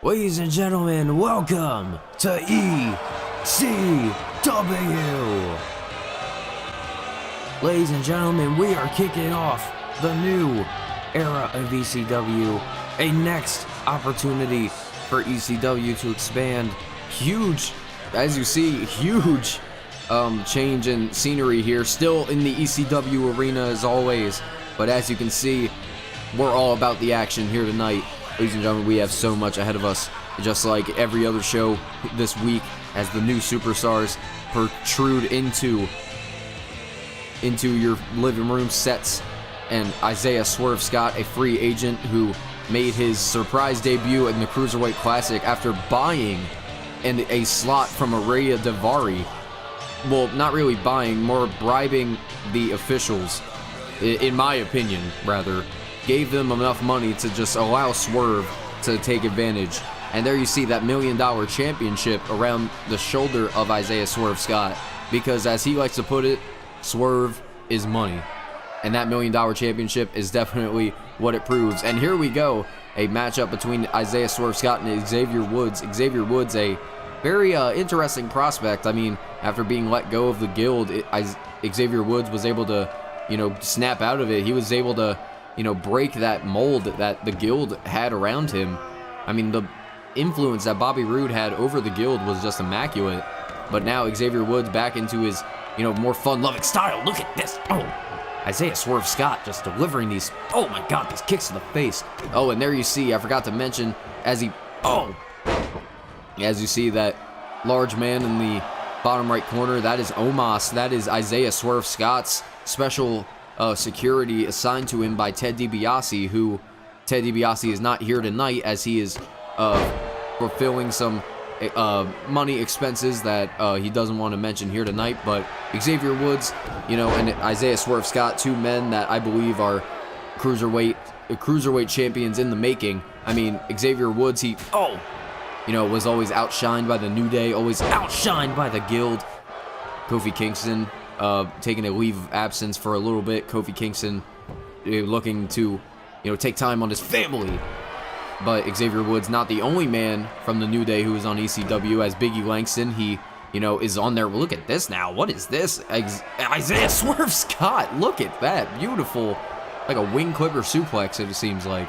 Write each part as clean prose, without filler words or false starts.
Ladies and gentlemen, welcome to ECW. Ladies and gentlemen, we are kicking off the new era of ECW, a next opportunity for ECW to expand. Huge, as you see, huge change in scenery here, still in the ECW arena as always, but as you can see, we're all about the action here tonight. Ladies and gentlemen, we have so much ahead of us, just like every other show this week, as the new superstars protrude into your living room sets. And Isaiah Swerve Scott, a free agent who made his surprise debut in the Cruiserweight Classic after buying a slot from Rhea Daivari. Well, not really buying, more bribing the officials, in my opinion, rather. Gave them enough money to just allow Swerve to take advantage. And there you see that $1 million championship around the shoulder of Isaiah Swerve Scott. Because as he likes to put it, Swerve is money. And that $1 million championship is definitely what it proves. And here we go, a matchup between Isaiah Swerve Scott and Xavier Woods. Xavier Woods, a very interesting prospect. I mean, after being let go of the Guild, Xavier Woods was able to, snap out of it. He was able to, break that mold that the Guild had around him. I mean, the influence that Bobby Roode had over the Guild was just immaculate. But now Xavier Woods back into his, more fun-loving style. Look at this. Oh, Isaiah Swerve Scott just delivering these, oh my God, these kicks to the face. Oh, and there you see, I forgot to mention, as you see that large man in the bottom right corner, that is Omos. That is Isaiah Swerve Scott's special security assigned to him by Ted DiBiase, who Ted DiBiase is not here tonight as he is fulfilling some money expenses that he doesn't want to mention here tonight. But Xavier Woods, and Isaiah Swerve Scott, two men that I believe are cruiserweight champions in the making. I mean, Xavier Woods, he was always outshined by the New Day, always outshined by the Guild. Kofi Kingston taking a leave of absence for a little bit. Kofi Kingston looking to, take time on his family. But Xavier Woods not the only man from the New Day who is on ECW, as Big E Langston, he, is on there. Look at this now. What is this? Isaiah Swerve Scott. Look at that. Beautiful. Like a wing clipper suplex, it seems like.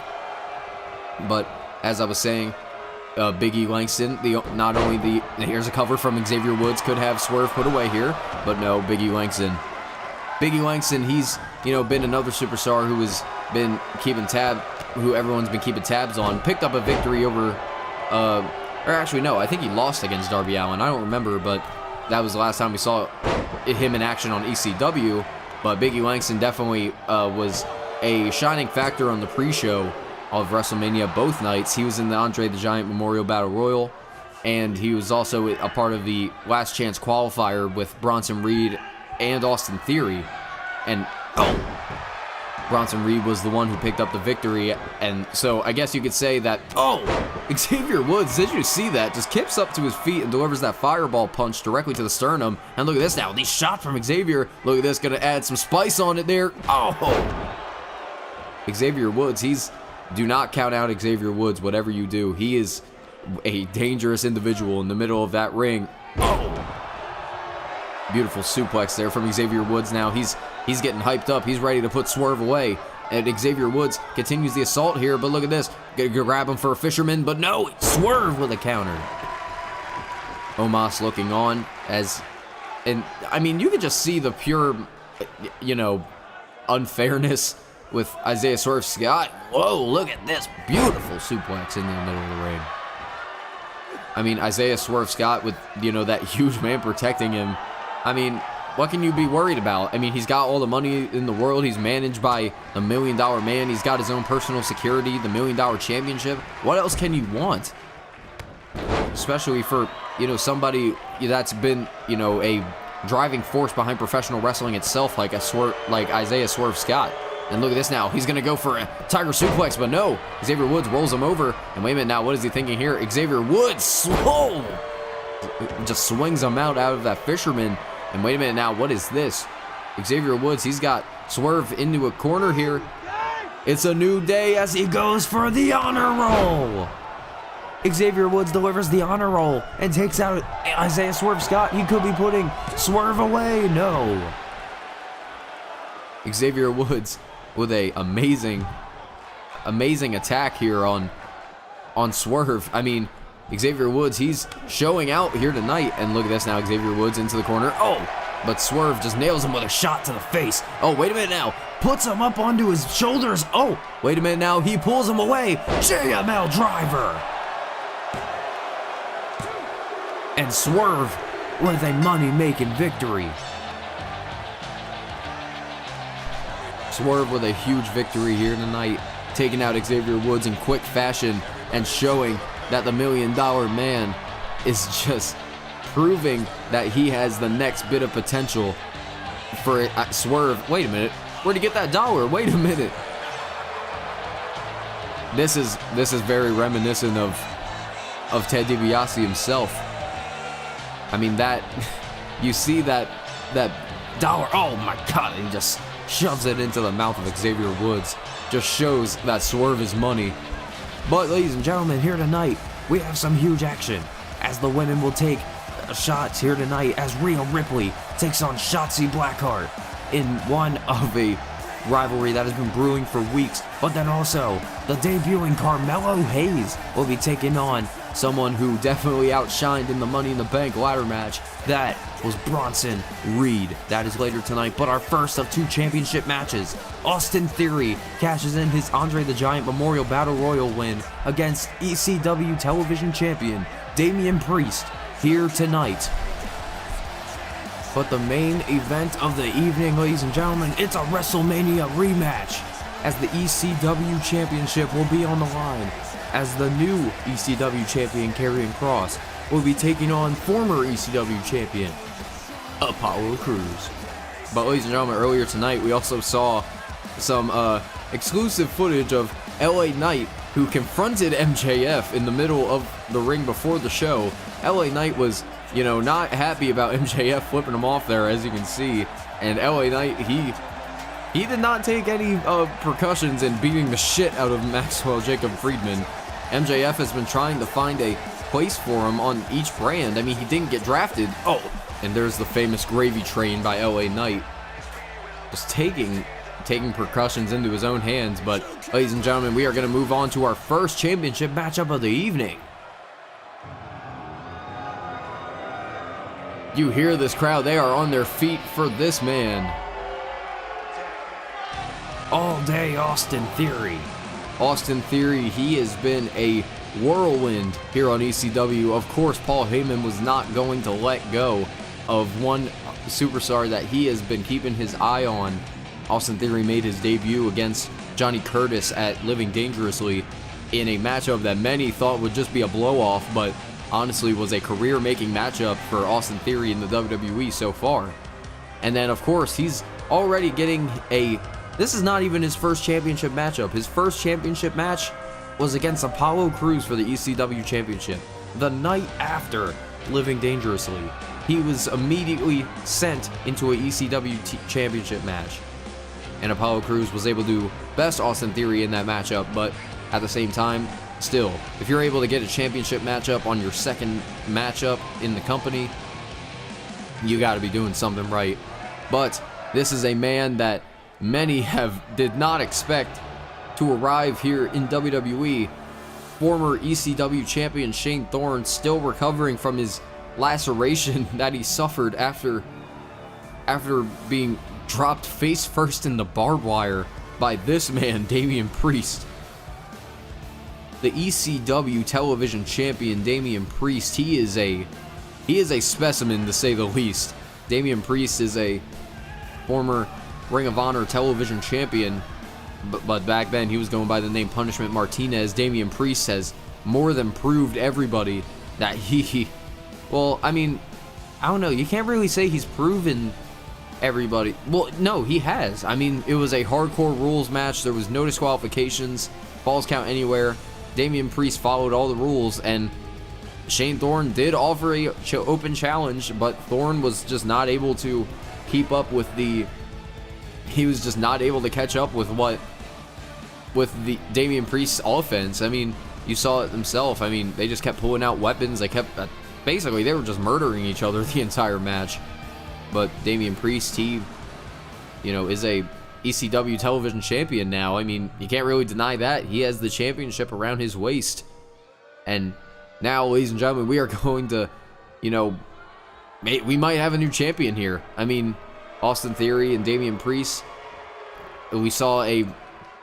But as I was saying, Big E Langston, here's a cover from Xavier Woods, could have Swerve put away here, but no, Big E Langston. Big E Langston, he's, been another superstar who has been who everyone's been keeping tabs on, picked up a victory over, or actually no, I think he lost against Darby Allin, I don't remember, but that was the last time we saw him in action on ECW, but Big E Langston definitely was a shining factor on the pre-show of WrestleMania both nights. He was in the Andre the Giant Memorial Battle Royal, and he was also a part of the Last Chance qualifier with Bronson Reed and Austin Theory. And Bronson Reed was the one who picked up the victory, and so I guess you could say that, Xavier Woods, did you see that? Just kips up to his feet and delivers that fireball punch directly to the sternum. And look at this now, these shots from Xavier. Look at this, gonna add some spice on it there. Xavier Woods, do not count out Xavier Woods, whatever you do. He is a dangerous individual in the middle of that ring. Beautiful suplex there from Xavier Woods now. He's getting hyped up. He's ready to put Swerve away. And Xavier Woods continues the assault here, but look at this. Gonna grab him for a fisherman, but no, Swerve with a counter. Omos looking on and I mean, you can just see the pure, unfairness with Isaiah Swerve Scott. Whoa, look at this. Beautiful suplex in the middle of the ring. I mean, Isaiah Swerve Scott with, that huge man protecting him. I mean, what can you be worried about? I mean, he's got all the money in the world. He's managed by the $1 million man. He's got his own personal security, the $1 million championship. What else can you want? Especially for, somebody that's been, a driving force behind professional wrestling itself, like Isaiah Swerve Scott. And look at this now. He's going to go for a tiger suplex, but no. Xavier Woods rolls him over. And wait a minute now. What is he thinking here? Xavier Woods, slow. Just swings him out of that fisherman. And wait a minute now. What is this? Xavier Woods, he's got Swerve into a corner here. It's a new day as he goes for the honor roll. Xavier Woods delivers the honor roll and takes out Isaiah Swerve Scott. He could be putting Swerve away. No. Xavier Woods with a amazing attack here on Swerve. I mean, Xavier Woods, he's showing out here tonight. And look at this now, Xavier Woods into the corner. Oh, but Swerve just nails him with a shot to the face. Oh, wait a minute now. Puts him up onto his shoulders. Oh, wait a minute now. He pulls him away. JML driver. And Swerve with a money-making victory. Swerve with a huge victory here tonight, taking out Xavier Woods in quick fashion and showing that the $1 Million Man is just proving that he has the next bit of potential for Swerve. Wait a minute. Where'd he get that dollar? Wait a minute. This is very reminiscent of Ted DiBiase himself. I mean, that you see that dollar. Oh my God! And he just shoves it into the mouth of Xavier Woods. Just shows that Swerve is money. But ladies and gentlemen, here tonight we have some huge action as the women will take shots here tonight as Rhea Ripley takes on Shotzi Blackheart in one of a rivalry that has been brewing for weeks. But then also the debuting Carmelo Hayes will be taking on someone who definitely outshined in the Money in the Bank ladder match. That was Bronson Reed. That is later tonight. But our first of 2 championship matches. Austin Theory cashes in his Andre the Giant Memorial Battle Royal win against ECW television champion Damian Priest here tonight. But the main event of the evening, ladies and gentlemen, it's a WrestleMania rematch as the ECW championship will be on the line, as the new ECW champion Karrion Kross will be taking on former ECW champion Apollo Crews. But ladies and gentlemen, earlier tonight we also saw some exclusive footage of LA Knight, who confronted MJF in the middle of the ring before the show. LA Knight was, not happy about MJF flipping him off there, as you can see. And LA Knight, he did not take any percussions in beating the shit out of Maxwell Jacob Friedman. MJF has been trying to find a place for him on each brand. I mean, he didn't get drafted. Oh, and there's the famous gravy train by LA Knight, just taking percussions into his own hands. But ladies and gentlemen, we are going to move on to our first championship matchup of the evening. You hear this crowd, they are on their feet for this man. All Day Austin Theory. Austin Theory, he has been a whirlwind here on ECW. Of course, Paul Heyman was not going to let go of one superstar that he has been keeping his eye on. Austin Theory made his debut against Johnny Curtis at Living Dangerously in a matchup that many thought would just be a blow-off, but honestly was a career-making matchup for Austin Theory in the WWE so far. And then, of course, he's already getting this is not even his first championship matchup. His first championship match was against Apollo Crews for the ECW Championship. The night after Living Dangerously, he was immediately sent into a ECW Championship match. And Apollo Crews was able to best Austin Theory in that matchup, but at the same time, still, if you're able to get a championship matchup on your second matchup in the company, you got to be doing something right. But this is a man that many did not expect to arrive here in WWE. Former ECW champion Shane Thorne, still recovering from his laceration that he suffered after being dropped face first in the barbed wire by this man, Damian Priest. The ECW television champion Damian Priest, he is a specimen, to say the least. Damian Priest is a former Ring of Honor television champion, but back then he was going by the name Punishment Martinez. Damian Priest has more than proved everybody that well, I mean, I don't know, you can't really say he's proven everybody. Well, no, he has. I mean, it was a hardcore rules match. There was no disqualifications, falls count anywhere. Damian Priest followed all the rules, and Shane Thorne did offer a open challenge, but Thorne was just not able to keep up with he was just not able to catch up with the Damian Priest's offense. I mean, you saw it themselves. I mean, they just kept pulling out weapons. They kept, basically, they were just murdering each other the entire match. But Damian Priest, he, is a ECW television champion now. I mean, you can't really deny that. He has the championship around his waist. And now, ladies and gentlemen, we are going to, we might have a new champion here. I mean, Austin Theory and Damian Priest. We saw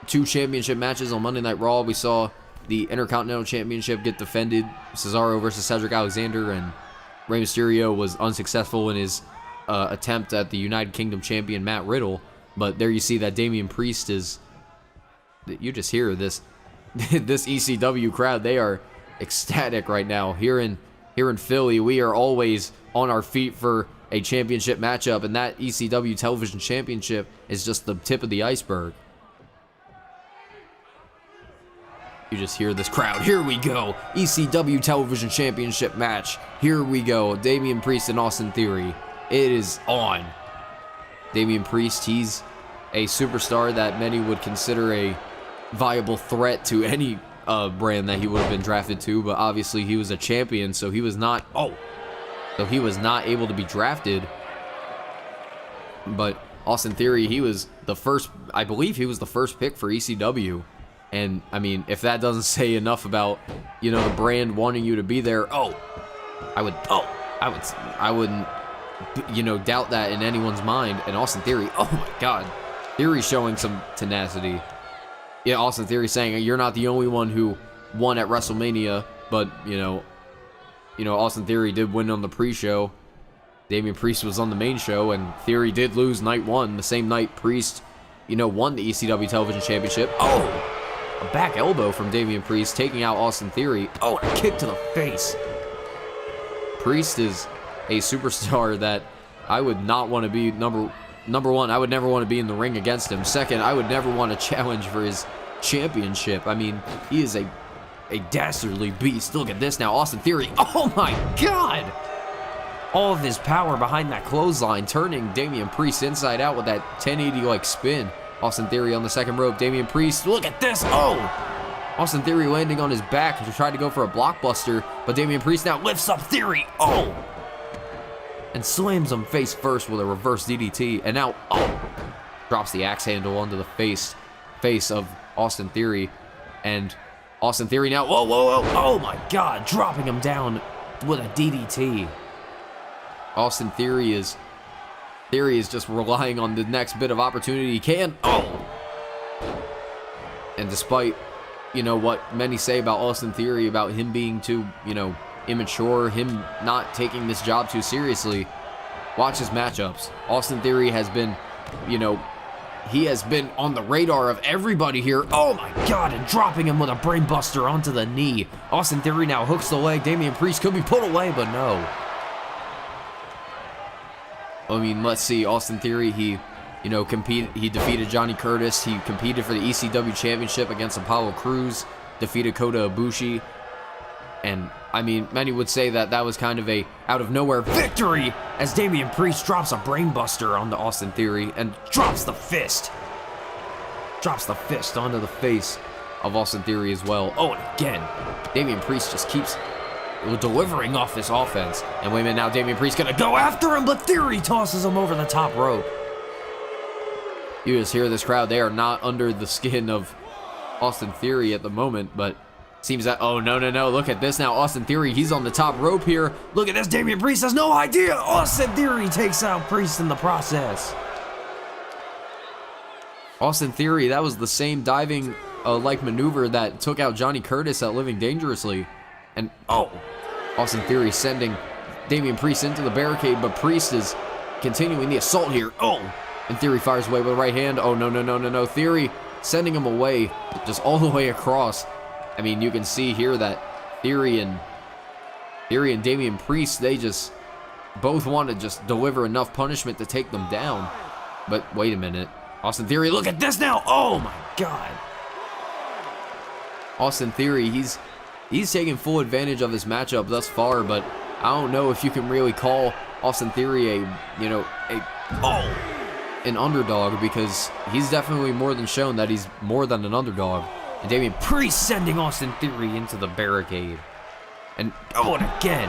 2 championship matches on Monday Night Raw. We saw the Intercontinental Championship get defended. Cesaro versus Cedric Alexander, and Rey Mysterio was unsuccessful in his attempt at the United Kingdom champion Matt Riddle. But there you see that Damian Priest is... You just hear this ECW crowd. They are ecstatic right now. Here in Philly, we are always on our feet for a championship matchup, and that ECW television championship is just the tip of the iceberg. You just hear this crowd. Here we go. ECW television championship match. Here we go. Damian Priest and Austin Theory. It is on. Damian Priest, he's a superstar that many would consider a viable threat to any brand that he would have been drafted to, but obviously he was a champion, so he was not able to be drafted. But Austin Theory, he was the first, I believe he was the first pick for ECW. And I mean, if that doesn't say enough about, the brand wanting you to be there, I wouldn't, doubt that in anyone's mind. And Austin Theory, oh my God, Theory showing some tenacity. Yeah, Austin Theory saying, you're not the only one who won at WrestleMania, but, Austin Theory did win on the pre-show. Damian Priest was on the main show, and Theory did lose night 1, the same night Priest, won the ECW Television Championship. Oh! A back elbow from Damian Priest, taking out Austin Theory. Oh, and a kick to the face. Priest is a superstar that I would not want to be, number one, I would never want to be in the ring against him. Second, I would never want to challenge for his championship. I mean, he is a dastardly beast. Look at this now, Austin Theory. Oh my God! All of his power behind that clothesline, turning Damian Priest inside out with that 1080-like spin. Austin Theory on the second rope. Damian Priest, look at this. Oh! Austin Theory landing on his back to try to go for a blockbuster, but Damian Priest now lifts up Theory. Oh! And slams him face first with a reverse DDT. And now, drops the axe handle onto the face of Austin Theory. And Austin Theory now, whoa, oh my God, dropping him down with a DDT. Austin Theory is just relying on the next bit of opportunity he can. Oh! And despite, what many say about Austin Theory, about him being too, immature, him not taking this job too seriously, watch his matchups. Austin Theory has been, he has been on the radar of everybody here. Oh my God, and dropping him with a brainbuster onto the knee. Austin Theory now hooks the leg. Damian Priest could be put away, but no. I mean, let's see. Austin Theory, he defeated Johnny Curtis. He competed for the ECW Championship against Apollo Crews, defeated Kota Ibushi. And, I mean, many would say that was kind of a out-of-nowhere victory as Damian Priest drops a brainbuster onto Austin Theory and drops the fist. Drops the fist onto the face of Austin Theory as well. Oh, and again, Damian Priest just keeps delivering off this offense. And wait a minute, now Damian Priest gonna go after him, but Theory tosses him over the top rope. You just hear this crowd. They are not under the skin of Austin Theory at the moment, but seems that, oh, no, look at this now. Austin Theory, he's on the top rope here. Look at this, Damian Priest has no idea. Austin Theory takes out Priest in the process. Austin Theory, that was the same diving like maneuver that took out Johnny Curtis at Living Dangerously. And, Austin Theory sending Damian Priest into the barricade, but Priest is continuing the assault here. Oh, and Theory fires away with a right hand. Oh, no. Theory sending him away, just all the way across. I mean, you can see here that Theory and Damian Priest, they just both want to just deliver enough punishment to take them down. But wait a minute. Austin Theory, look at this now. Oh, my God. Austin Theory, he's taking full advantage of his matchup thus far, but I don't know if you can really call Austin Theory an underdog, because he's definitely more than shown that he's more than an underdog. And Damian Priest sending Austin Theory into the barricade. And again.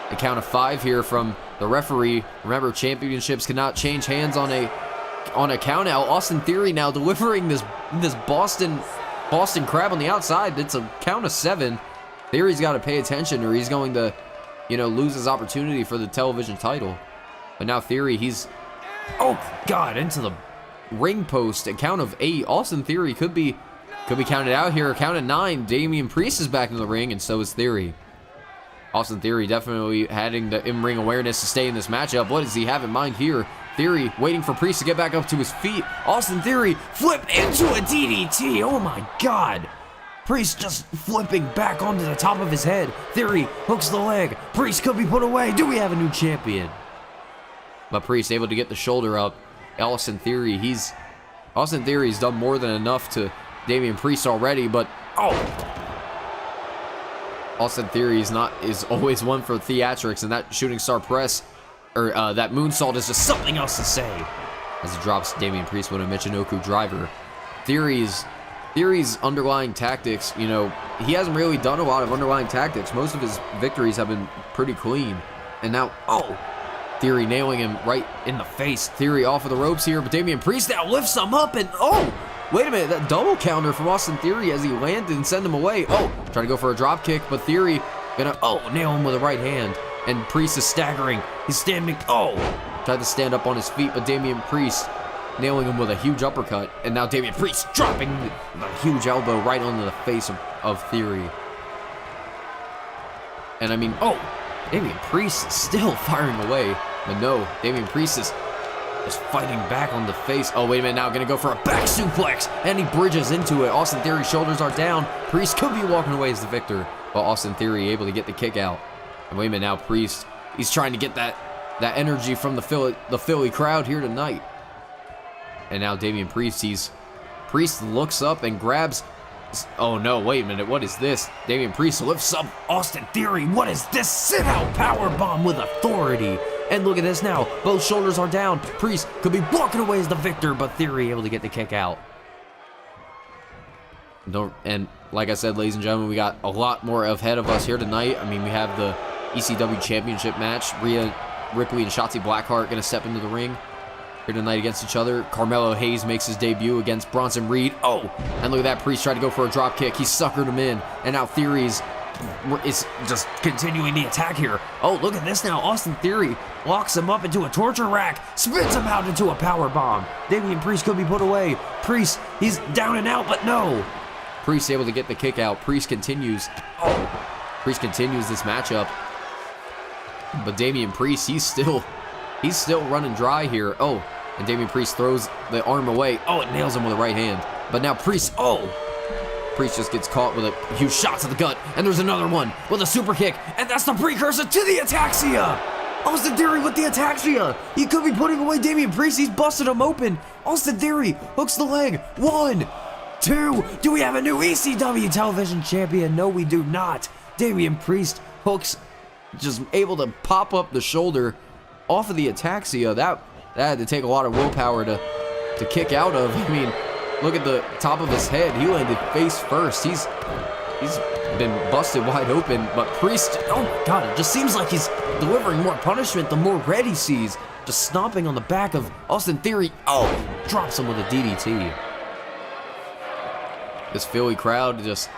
A count of 5 here from the referee. Remember, championships cannot change hands on a count out. Austin Theory now delivering this Boston Crab on the outside. It's a count of 7. Theory's got to pay attention or he's going to, lose his opportunity for the television title. But now Theory, he's, into the ring post. A count of 8. Austin Theory could be counted out here. A count of 9. Damian Priest is back in the ring, and so is Theory. Austin Theory definitely having the in-ring awareness to stay in this matchup. What does he have in mind here? Theory waiting for Priest to get back up to his feet. Austin Theory flip into a DDT. Oh my God. Priest just flipping back onto the top of his head. Theory hooks the leg. Priest could be put away. Do we have a new champion? But Priest able to get the shoulder up. Austin Theory's done more than enough to Damian Priest already, but Austin Theory is always one for theatrics, and that shooting star press, or that moonsault is just something else to say. As he drops Damian Priest with a Michinoku driver. Theory's underlying tactics, he hasn't really done a lot of underlying tactics. Most of his victories have been pretty clean. And now, Theory nailing him right in the face. Theory off of the ropes here, but Damian Priest now lifts him up and wait a minute, that double counter from Austin Theory as he landed and sent him away. Trying to go for a drop kick, but Theory gonna, nail him with a right hand. And Priest is staggering. He's standing, tried to stand up on his feet, but Damian Priest nailing him with a huge uppercut. And now Damian Priest dropping a huge elbow right onto the face of Theory. And I mean, Damian Priest is still firing away. But no, Damian Priest is just fighting back on the face. Wait a minute, now gonna go for a back suplex. And he bridges into it. Austin Theory's shoulders are down. Priest could be walking away as the victor. But Austin Theory able to get the kick out. And wait a minute, now Priest, he's trying to get that energy from the Philly crowd here tonight. And now Damian Priest, Priest looks up and grabs, no, wait a minute, what is this? Damian Priest lifts up Austin Theory. What is this? Sit out power bomb with authority. And look at this now, both shoulders are down. Priest could be walking away as the victor, but Theory able to get the kick out. And like I said, ladies and gentlemen, we got a lot more ahead of us here tonight. I mean, we have the ECW Championship match. Rhea, Ripley, and Shotzi Blackheart going to step into the ring here tonight against each other. Carmelo Hayes makes his debut against Bronson Reed. And look at that, Priest tried to go for a drop kick. He suckered him in, and now Theory is just continuing the attack here. Look at this now. Austin Theory locks him up into a torture rack, spins him out into a power bomb. Damian Priest could be put away. Priest, he's down and out, but no. Priest able to get the kick out. Priest continues. Priest continues this matchup. But Damian Priest, he's still running dry here. And Damian Priest throws the arm away. It nails him with a right hand. But now Priest, Priest just gets caught with a huge shot to the gut. And there's another one with a super kick. And that's the precursor to the ataxia. Austin Theory with the ataxia. He could be putting away Damian Priest. He's busted him open. Austin Theory hooks the leg. 1, 2. Do we have a new ECW television champion? No, we do not. Damian Priest hooks, just able to pop up the shoulder off of the ataxia. That had to take a lot of willpower to kick out of. I mean, look at the top of his head. He landed face first. He's been busted wide open, but Priest, oh my God, it just seems like he's delivering more punishment the more red he sees. Just stomping on the back of Austin Theory. Drops him with a DDT. This Philly crowd just,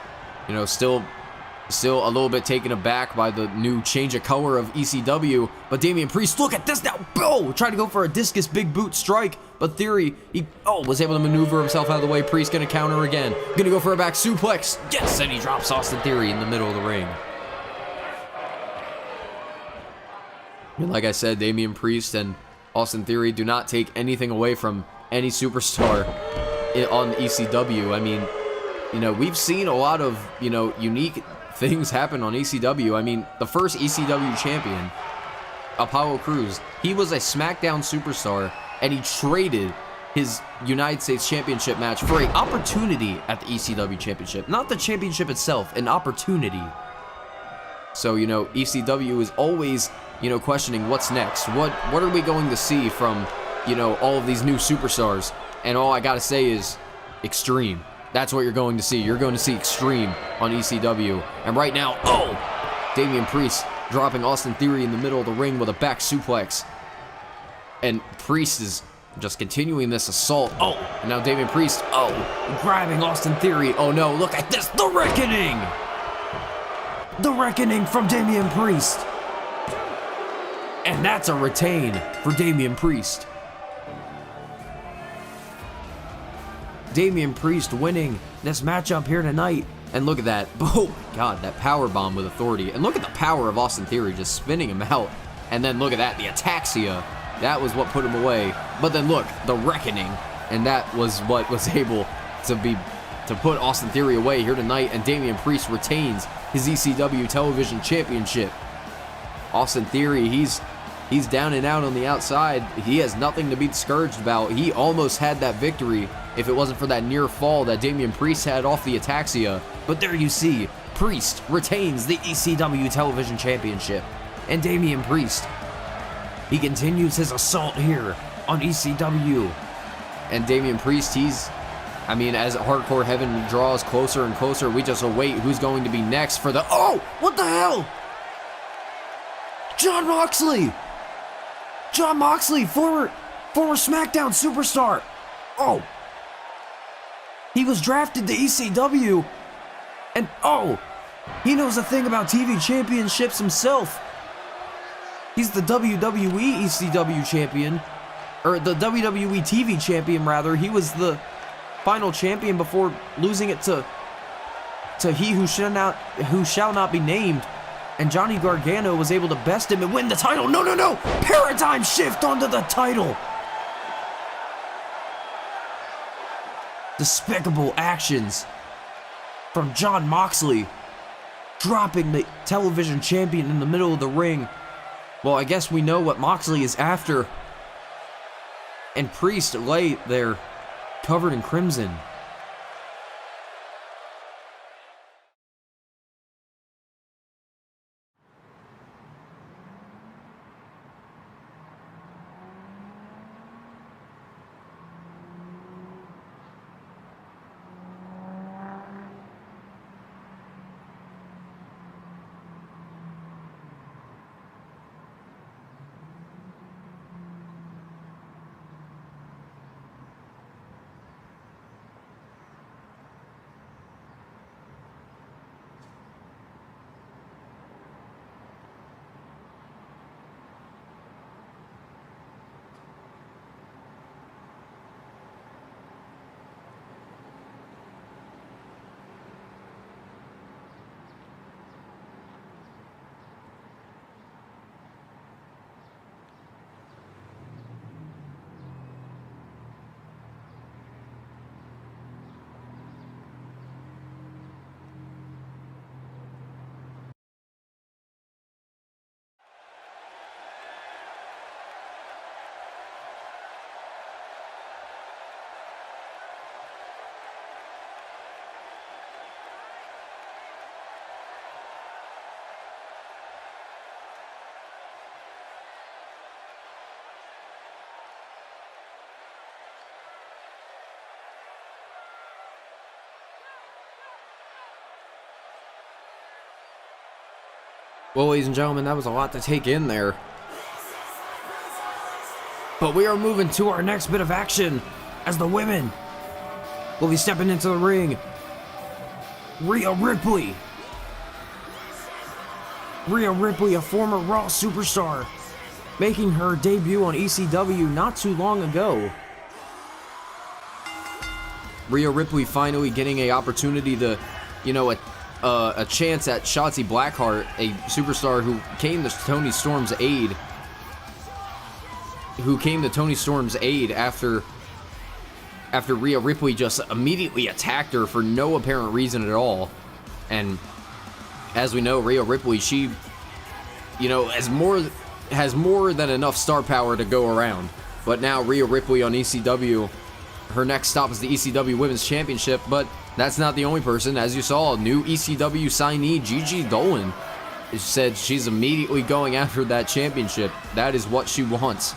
still a little bit taken aback by the new change of color of ECW. But Damian Priest, look at this now. Trying to go for a discus big boot strike. But Theory, he was able to maneuver himself out of the way. Priest gonna counter again. Gonna go for a back suplex. Yes, and he drops Austin Theory in the middle of the ring. And like I said, Damian Priest and Austin Theory do not take anything away from any superstar on ECW. I mean, we've seen a lot of, unique things happen on ECW. I mean, the first ECW champion, Apollo Crews, he was a SmackDown superstar, and he traded his United States Championship match for an opportunity at the ECW Championship. Not the championship itself, an opportunity. So, ECW is always, questioning what's next. What are we going to see from, all of these new superstars? And all I gotta say is extreme. That's what you're going to see. You're going to see Extreme on ECW. And right now, Damian Priest dropping Austin Theory in the middle of the ring with a back suplex. And Priest is just continuing this assault. And now Damian Priest, grabbing Austin Theory. Oh no, look at this, the Reckoning! The Reckoning from Damian Priest. And that's a retain for Damian Priest. Damian Priest winning this matchup here tonight. And look at that. Oh my god, that power bomb with authority. And look at the power of Austin Theory just spinning him out. And then look at that, the ataxia. That was what put him away. But then look, the Reckoning. And that was what was able to put Austin Theory away here tonight. And Damian Priest retains his ECW Television Championship. Austin Theory, he's down and out on the outside. He has nothing to be discouraged about. He almost had that victory if it wasn't for that near fall that Damian Priest had off the ataxia. But there you see, Priest retains the ECW Television Championship. And Damian Priest, he continues his assault here on ECW. And Damian Priest, as Hardcore Heaven draws closer and closer, we just await who's going to be next for the... what the hell? Jon Moxley! Jon Moxley, former SmackDown superstar. He was drafted to ECW. And he knows a thing about TV championships himself. He's the WWE ECW champion. Or the WWE TV champion, rather. He was the final champion before losing it to he who shall not be named. And Johnny Gargano was able to best him and win the title. No. Paradigm shift onto the title. Despicable actions from Jon Moxley, dropping the television champion in the middle of the ring. Well, I guess we know what Moxley is after. And Priest lay there, covered in crimson. Well, ladies and gentlemen, that was a lot to take in there. But we are moving to our next bit of action as the women will be stepping into the ring. Rhea Ripley. Rhea Ripley, a former Raw superstar, making her debut on ECW not too long ago. Rhea Ripley finally getting an opportunity to, a chance at Shotzi Blackheart, a superstar who came to Tony Storm's aid after Rhea Ripley just immediately attacked her for no apparent reason at all. And as we know, Rhea Ripley, she has more than enough star power to go around. But now Rhea Ripley on ECW, her next stop is the ECW Women's Championship, but that's not the only person. As you saw, new ECW signee Gigi Dolin said she's immediately going after that championship. That is what she wants.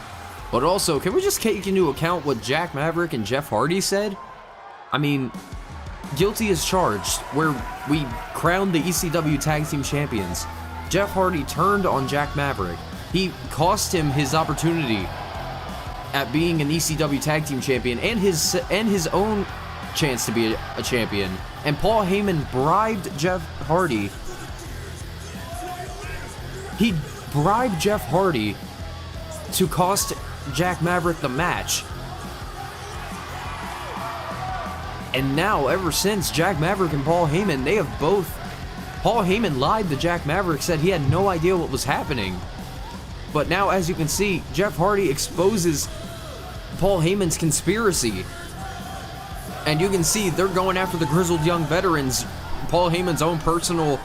But also, can we just take into account what Jack Maverick and Jeff Hardy said? I mean, guilty as charged, where we crowned the ECW Tag Team Champions, Jeff Hardy turned on Jack Maverick. He cost him his opportunity at being an ECW Tag Team Champion and his own chance to be a champion. And Paul Heyman bribed Jeff Hardy. He bribed Jeff Hardy to cost Jack Maverick the match. And now, ever since, Jack Maverick and Paul Heyman, they have both... Paul Heyman lied to Jack Maverick, said he had no idea what was happening. But now, as you can see, Jeff Hardy exposes Paul Heyman's conspiracy. And you can see they're going after the grizzled young veterans, Paul Heyman's own personal,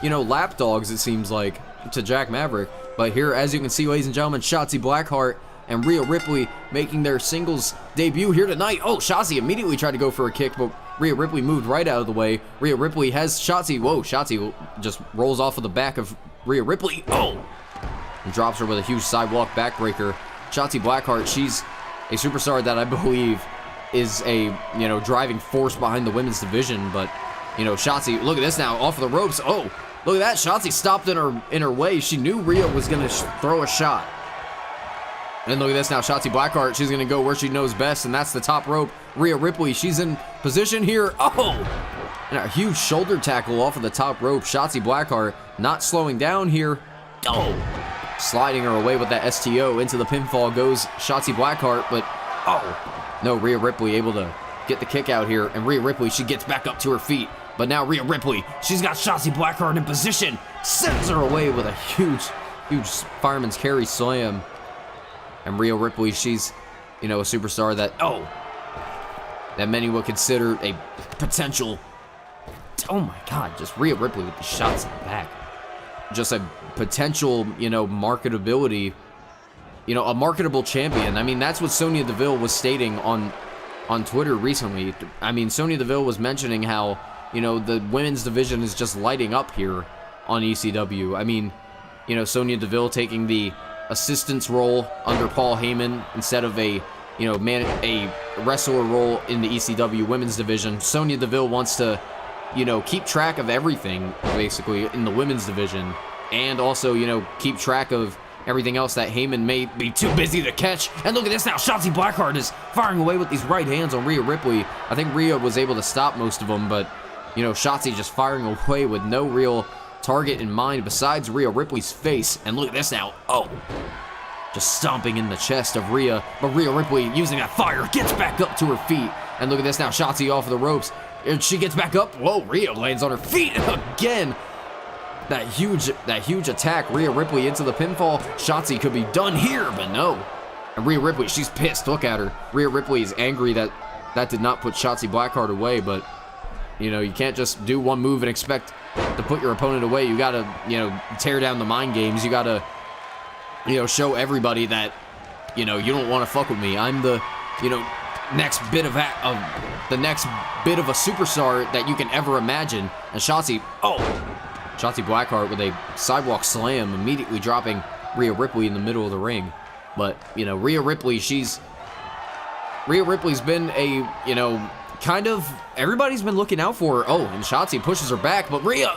lapdogs, it seems like, to Jack Maverick. But here, as you can see, ladies and gentlemen, Shotzi Blackheart and Rhea Ripley making their singles debut here tonight. Oh, Shotzi immediately tried to go for a kick, but Rhea Ripley moved right out of the way. Rhea Ripley has Shotzi. Whoa, Shotzi just rolls off of the back of Rhea Ripley. Oh! And drops her with a huge sidewalk backbreaker. Shotzi Blackheart, she's a superstar that I believe is a, driving force behind the women's division. But, Shotzi, look at this now, off of the ropes. Oh, look at that. Shotzi stopped in her way. She knew Rhea was going to throw a shot. And look at this now, Shotzi Blackheart, she's going to go where she knows best, and that's the top rope. Rhea Ripley, she's in position here. Oh! And a huge shoulder tackle off of the top rope. Shotzi Blackheart not slowing down here. Oh! Sliding her away with that STO. Into the pinfall goes Shotzi Blackheart, but oh! No, Rhea Ripley able to get the kick out here, and Rhea Ripley, she gets back up to her feet. But now Rhea Ripley, she's got Shotzi Blackheart in position, sends her away with a huge fireman's carry slam. And Rhea Ripley, she's, a superstar that many would consider a potential, oh my God, just Rhea Ripley with the shots in the back. Just a potential, marketability, a marketable champion. I mean, that's what Sonya Deville was stating on Twitter recently. I mean, Sonya Deville was mentioning how, the women's division is just lighting up here on ECW. I mean, Sonya Deville taking the assistance role under Paul Heyman instead of a wrestler role in the ECW women's division. Sonya Deville wants to, keep track of everything basically in the women's division, and also, keep track of everything else that Heyman may be too busy to catch. And look at this now, Shotzi Blackheart is firing away with these right hands on Rhea Ripley. I think Rhea was able to stop most of them, but Shotzi just firing away with no real target in mind besides Rhea Ripley's face. And look at this now. Oh, just stomping in the chest of Rhea. But Rhea Ripley, using that fire, gets back up to her feet. And look at this now, Shotzi off of the ropes. And she gets back up. Whoa, Rhea lands on her feet again. That huge attack. Rhea Ripley into the pinfall. Shotzi could be done here, but no. And Rhea Ripley, she's pissed. Look at her. Rhea Ripley is angry that did not put Shotzi Blackheart away, but you can't just do one move and expect to put your opponent away. You gotta, tear down the mind games. You gotta, show everybody that, you don't want to fuck with me. I'm the, next bit of the next bit of a superstar that you can ever imagine. And Shotzi Blackheart with a sidewalk slam, immediately dropping Rhea Ripley in the middle of the ring. But, Rhea Ripley's been a, everybody's been looking out for her. Oh, and Shotzi pushes her back, but Rhea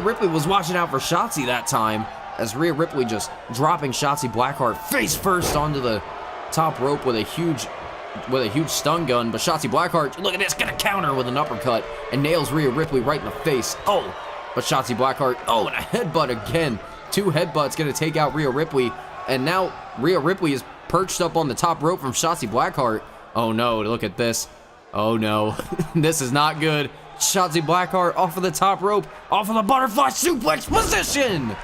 Ripley was watching out for Shotzi that time, as Rhea Ripley just dropping Shotzi Blackheart face first onto the top rope with a huge stun gun. But Shotzi Blackheart, look at this, gonna counter with an uppercut and nails Rhea Ripley right in the face. Oh, but Shotzi Blackheart, and a headbutt again. 2 headbutts gonna take out Rhea Ripley, and now Rhea Ripley is perched up on the top rope from Shotzi Blackheart. Oh no, look at this. Oh no, this is not good. Shotzi Blackheart off of the top rope, off of the butterfly suplex position.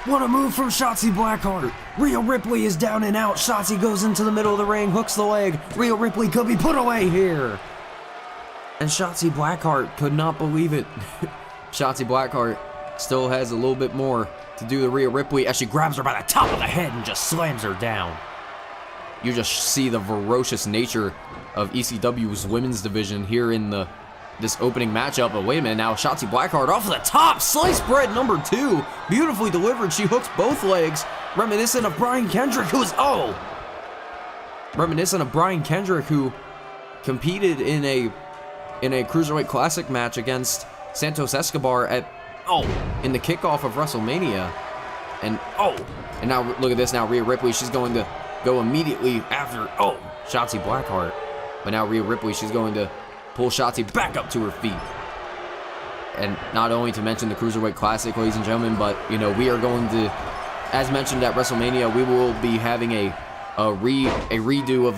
What a move from Shotzi Blackheart. Rhea Ripley is down and out. Shotzi goes into the middle of the ring, hooks the leg. Rhea Ripley could be put away here. And Shotzi Blackheart could not believe it. Shotzi Blackheart still has a little bit more to do to Rhea Ripley as she grabs her by the top of the head and just slams her down. You just see the ferocious nature of ECW's women's division here in this opening matchup. But wait a minute now, Shotzi Blackheart off of the top, slice bread number 2, beautifully delivered. She hooks both legs, reminiscent of Brian Kendrick, who competed in a Cruiserweight Classic match against Santos Escobar in the kickoff of WrestleMania. And now look at this now. Rhea Ripley, she's going to go immediately after, Shotzi Blackheart. But now Rhea Ripley, she's going to pull Shotzi back up to her feet. And not only to mention the Cruiserweight Classic, ladies and gentlemen, but, we are going to, as mentioned at WrestleMania, we will be having a redo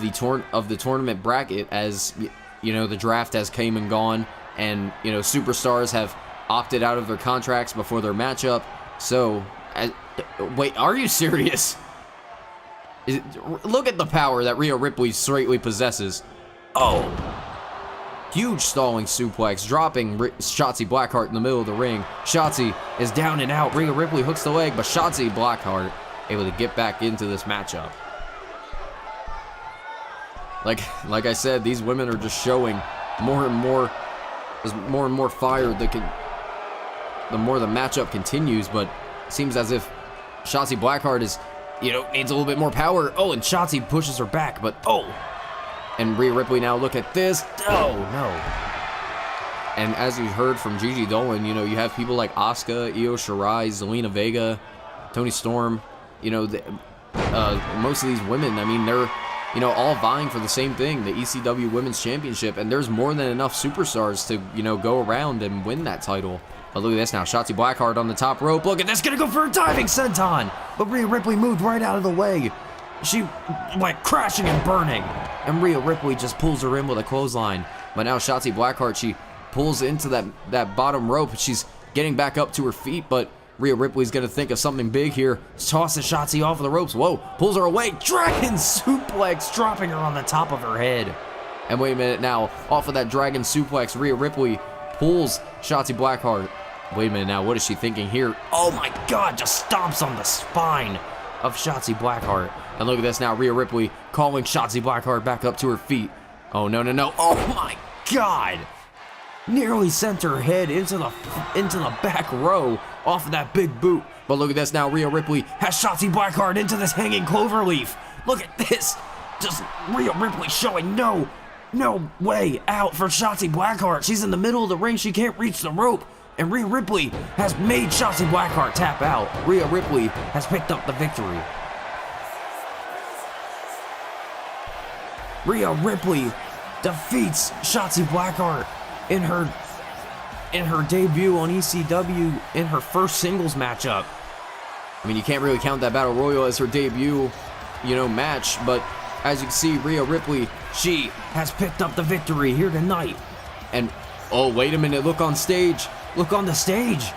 of the tournament bracket, as, the draft has came and gone, and, superstars have opted out of their contracts before their matchup. So, wait, are you serious? Look at the power that Rhea Ripley straightly possesses. Huge stalling suplex, dropping Shotzi Blackheart in the middle of the ring. Shotzi is down and out. Rhea Ripley hooks the leg, but Shotzi Blackheart able to get back into this matchup. Like I said, these women are just showing more and more fire. The more the matchup continues, but it seems as if Shotzi Blackheart is, needs a little bit more power. And Shotzi pushes her back, but and Rhea Ripley now, look at this. No. And as you heard from Gigi Dolin, you have people like Asuka, Io Shirai, Zelina Vega, Toni Storm. Most of these women, I mean, they're, all vying for the same thing, the ECW Women's Championship, and there's more than enough superstars to, go around and win that title. But look at this now, Shotzi Blackheart on the top rope. Look at this, gonna go for a diving senton, but Rhea Ripley moved right out of the way. She went crashing and burning, and Rhea Ripley just pulls her in with a clothesline. But now Shotzi Blackheart, she pulls into that bottom rope. She's getting back up to her feet, but Rhea Ripley's going to think of something big here. Tosses Shotzi off of the ropes. Whoa, pulls her away. Dragon suplex, dropping her on the top of her head. And wait a minute now, off of that dragon suplex, Rhea Ripley pulls Shotzi Blackheart. Wait a minute now, what is she thinking here? Oh my God, just stomps on the spine of Shotzi Blackheart. And look at this now, Rhea Ripley calling Shotzi Blackheart back up to her feet. Oh, no. Oh my God. Nearly sent her head into the back row off of that big boot. But look at this now, Rhea Ripley has Shotzi Blackheart into this hanging cloverleaf. Look at this. Just Rhea Ripley showing no way out for Shotzi Blackheart. She's in the middle of the ring. She can't reach the rope. And Rhea Ripley has made Shotzi Blackheart tap out. Rhea Ripley has picked up the victory. Rhea Ripley defeats Shotzi Blackheart in her debut on ECW in her first singles matchup. I mean, you can't really count that Battle Royal as her debut, match, but as you can see, Rhea Ripley, she has picked up the victory here tonight. And, wait a minute, look on stage. Look on the stage.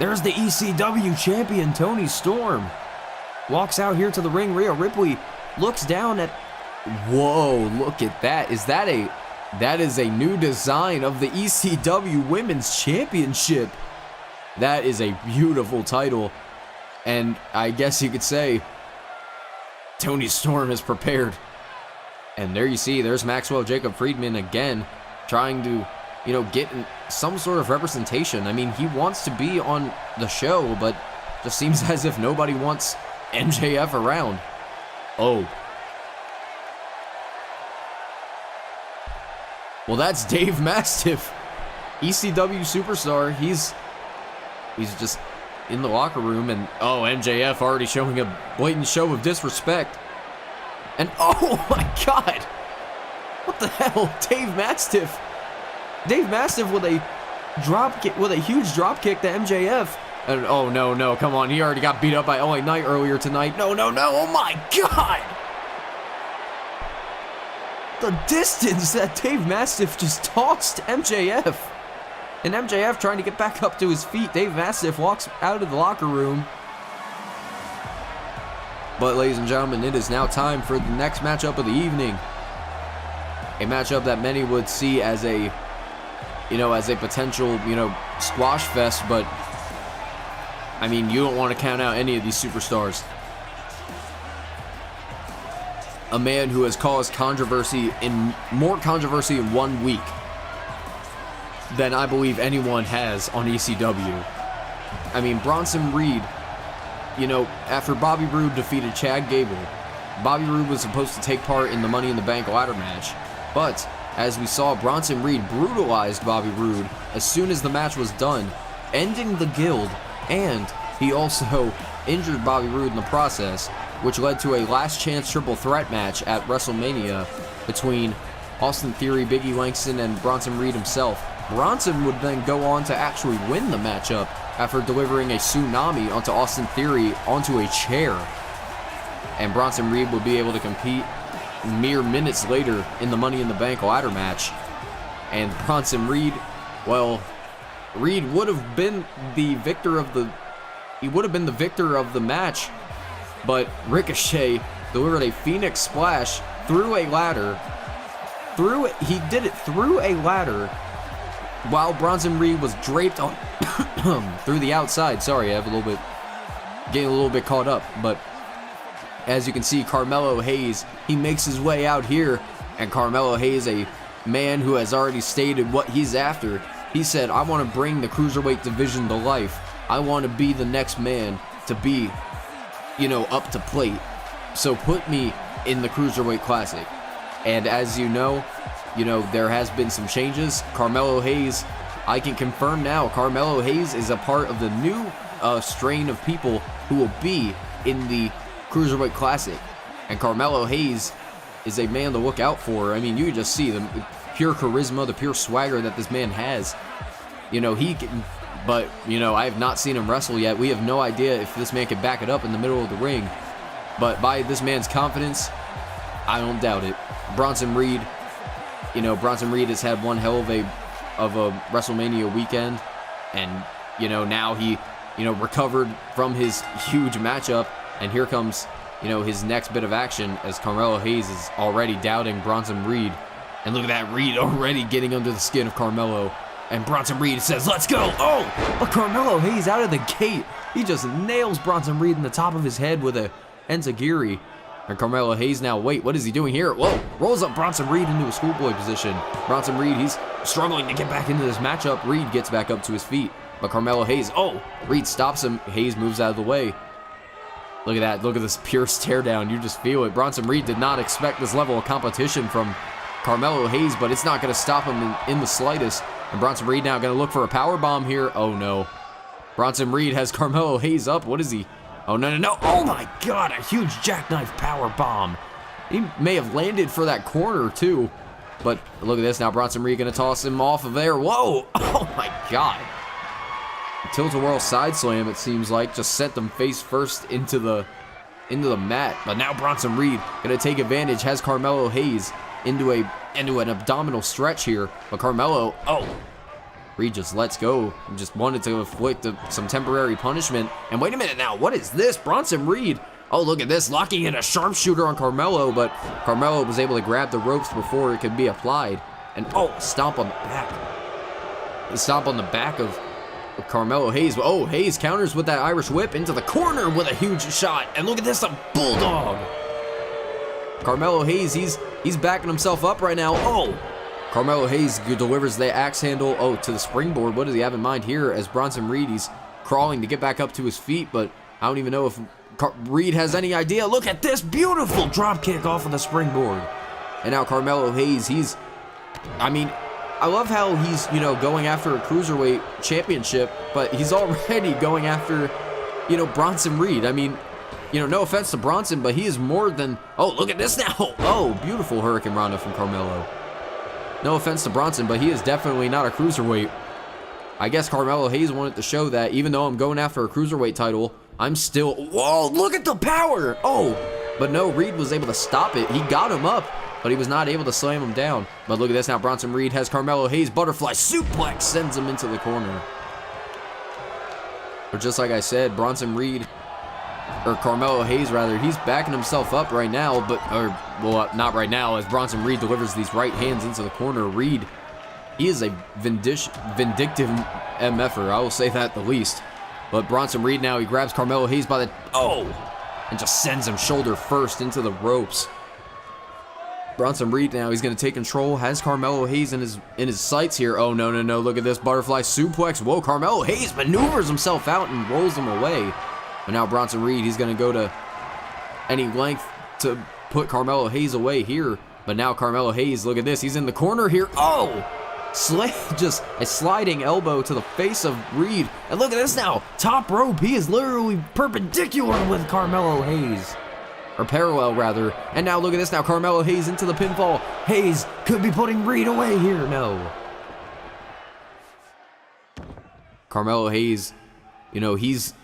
There's the ECW champion, Toni Storm. Walks out here to the ring. Rhea Ripley looks down at... Whoa, look at that. That is a new design of the ECW Women's Championship. That is a beautiful title. And I guess you could say Toni Storm is prepared. And there you see, there's Maxwell Jacob Friedman again, trying to, get some sort of representation. I mean, he wants to be on the show, but just seems as if nobody wants MJF around. Well, that's Dave Mastiff, ECW superstar. He's just in the locker room, and MJF already showing a blatant show of disrespect. And oh my God, what the hell, Dave Mastiff with a drop kick, with a huge drop kick to MJF. And no, come on, he already got beat up by LA Knight earlier tonight. No, oh my God. The distance that Dave Mastiff just tossed MJF. And MJF trying to get back up to his feet. Dave Mastiff walks out of the locker room. But ladies and gentlemen, it is now time for the next matchup of the evening. A matchup that many would see as a potential, squash fest, but I mean, you don't want to count out any of these superstars. A man who has caused more controversy in 1 week than I believe anyone has on ECW. I mean, Bronson Reed, after Bobby Roode defeated Chad Gable, Bobby Roode was supposed to take part in the Money in the Bank ladder match, but as we saw Bronson Reed brutalized Bobby Roode as soon as the match was done, ending the Guild, and he also injured Bobby Roode in the process, which led to a last chance triple threat match at WrestleMania between Austin Theory, Big E Langston, and Bronson Reed himself. Bronson would then go on to actually win the matchup after delivering a tsunami onto Austin Theory onto a chair. And Bronson Reed would be able to compete mere minutes later in the Money in the Bank ladder match. And Bronson Reed, well, Reed would have been the victor of the match, but Ricochet delivered a Phoenix Splash through a ladder. He did it through a ladder while Bronson Reed was draped on through the outside. Sorry, I have getting a little bit caught up, but as you can see, Carmelo Hayes, he makes his way out here, and Carmelo Hayes, a man who has already stated what he's after. He said, I want to bring the Cruiserweight division to life. I want to be the next man to be, up to plate. So put me in the Cruiserweight Classic. And as you know, there has been some changes. Carmelo Hayes, I can confirm now, Carmelo Hayes is a part of the new strain of people who will be in the Cruiserweight Classic. And Carmelo Hayes is a man to look out for. I mean, you just see the pure charisma, the pure swagger that this man has. He can, but, I have not seen him wrestle yet. We have no idea if this man can back it up in the middle of the ring. But by this man's confidence, I don't doubt it. Bronson Reed, Bronson Reed has had one hell of a WrestleMania weekend. And, now he, recovered from his huge matchup. And here comes, his next bit of action as Carmelo Hayes is already doubting Bronson Reed. And look at that, Reed already getting under the skin of Carmelo. And Bronson Reed says, let's go. Oh, but Carmelo Hayes out of the gate. He just nails Bronson Reed in the top of his head with a enziguri. And Carmelo Hayes now, wait, what is he doing here? Whoa, rolls up Bronson Reed into a schoolboy position. Bronson Reed, he's struggling to get back into this matchup. Reed gets back up to his feet. But Carmelo Hayes, Reed stops him. Hayes moves out of the way. Look at that. Look at this pure stare down. You just feel it. Bronson Reed did not expect this level of competition from Carmelo Hayes, but it's not going to stop him in the slightest. And Bronson Reed now going to look for a power bomb here. Oh, no. Bronson Reed has Carmelo Hayes up. What is he? Oh, no. Oh, my God. A huge jackknife power bomb. He may have landed for that corner, too. But look at this now. Bronson Reed going to toss him off of there. Whoa. Oh, my God. Tilt-a-whirl side slam, it seems like, just sent them face first into the mat. But now Bronson Reed going to take advantage, has Carmelo Hayes into an abdominal stretch here. But Carmelo, Reed just lets go. Just wanted to inflict some temporary punishment. And wait a minute now, what is this? Bronson Reed, look at this, locking in a sharpshooter on Carmelo, but Carmelo was able to grab the ropes before it could be applied. And stomp on the back. Stomp on the back of Carmelo Hayes. Hayes counters with that Irish whip into the corner with a huge shot. And look at this, a bulldog. Carmelo Hayes, he's backing himself up right now. Carmelo Hayes delivers the axe handle, to the springboard. What does he have in mind here as Bronson Reed, he's crawling to get back up to his feet, but I don't even know if Reed has any idea. Look at this beautiful drop kick off of the springboard. And now Carmelo Hayes, I love how he's, going after a Cruiserweight championship, but he's already going after, Bronson Reed. I mean, no offense to Bronson, but he is more than, look at this now. Beautiful Hurricane Rana from Carmelo. No offense to Bronson, but he is definitely not a Cruiserweight. I guess Carmelo Hayes wanted to show that even though I'm going after a Cruiserweight title, I'm still, look at the power. But no, Reed was able to stop it. He got him up, but he was not able to slam him down. But look at this now. Bronson Reed has Carmelo Hayes. Butterfly suplex sends him into the corner. But just like I said, Bronson Reed, or Carmelo Hayes rather, he's backing himself up right now. Not right now, as Bronson Reed delivers these right hands into the corner. Reed, he is a vindictive MFer. I will say that the least. But Bronson Reed now, he grabs Carmelo Hayes by the, and just sends him shoulder first into the ropes. Bronson Reed now, he's going to take control, has Carmelo Hayes in his sights here. No, look at this butterfly suplex. Whoa, Carmelo Hayes maneuvers himself out and rolls him away. But now Bronson Reed, he's going to go to any length to put Carmelo Hayes away here. But now Carmelo Hayes, look at this. He's in the corner here. Oh! Just a sliding elbow to the face of Reed. And look at this now. Top rope. He is literally perpendicular with Carmelo Hayes. Or parallel, rather. And now look at this now. Carmelo Hayes into the pinfall. Hayes could be putting Reed away here. No. Carmelo Hayes, you know, he's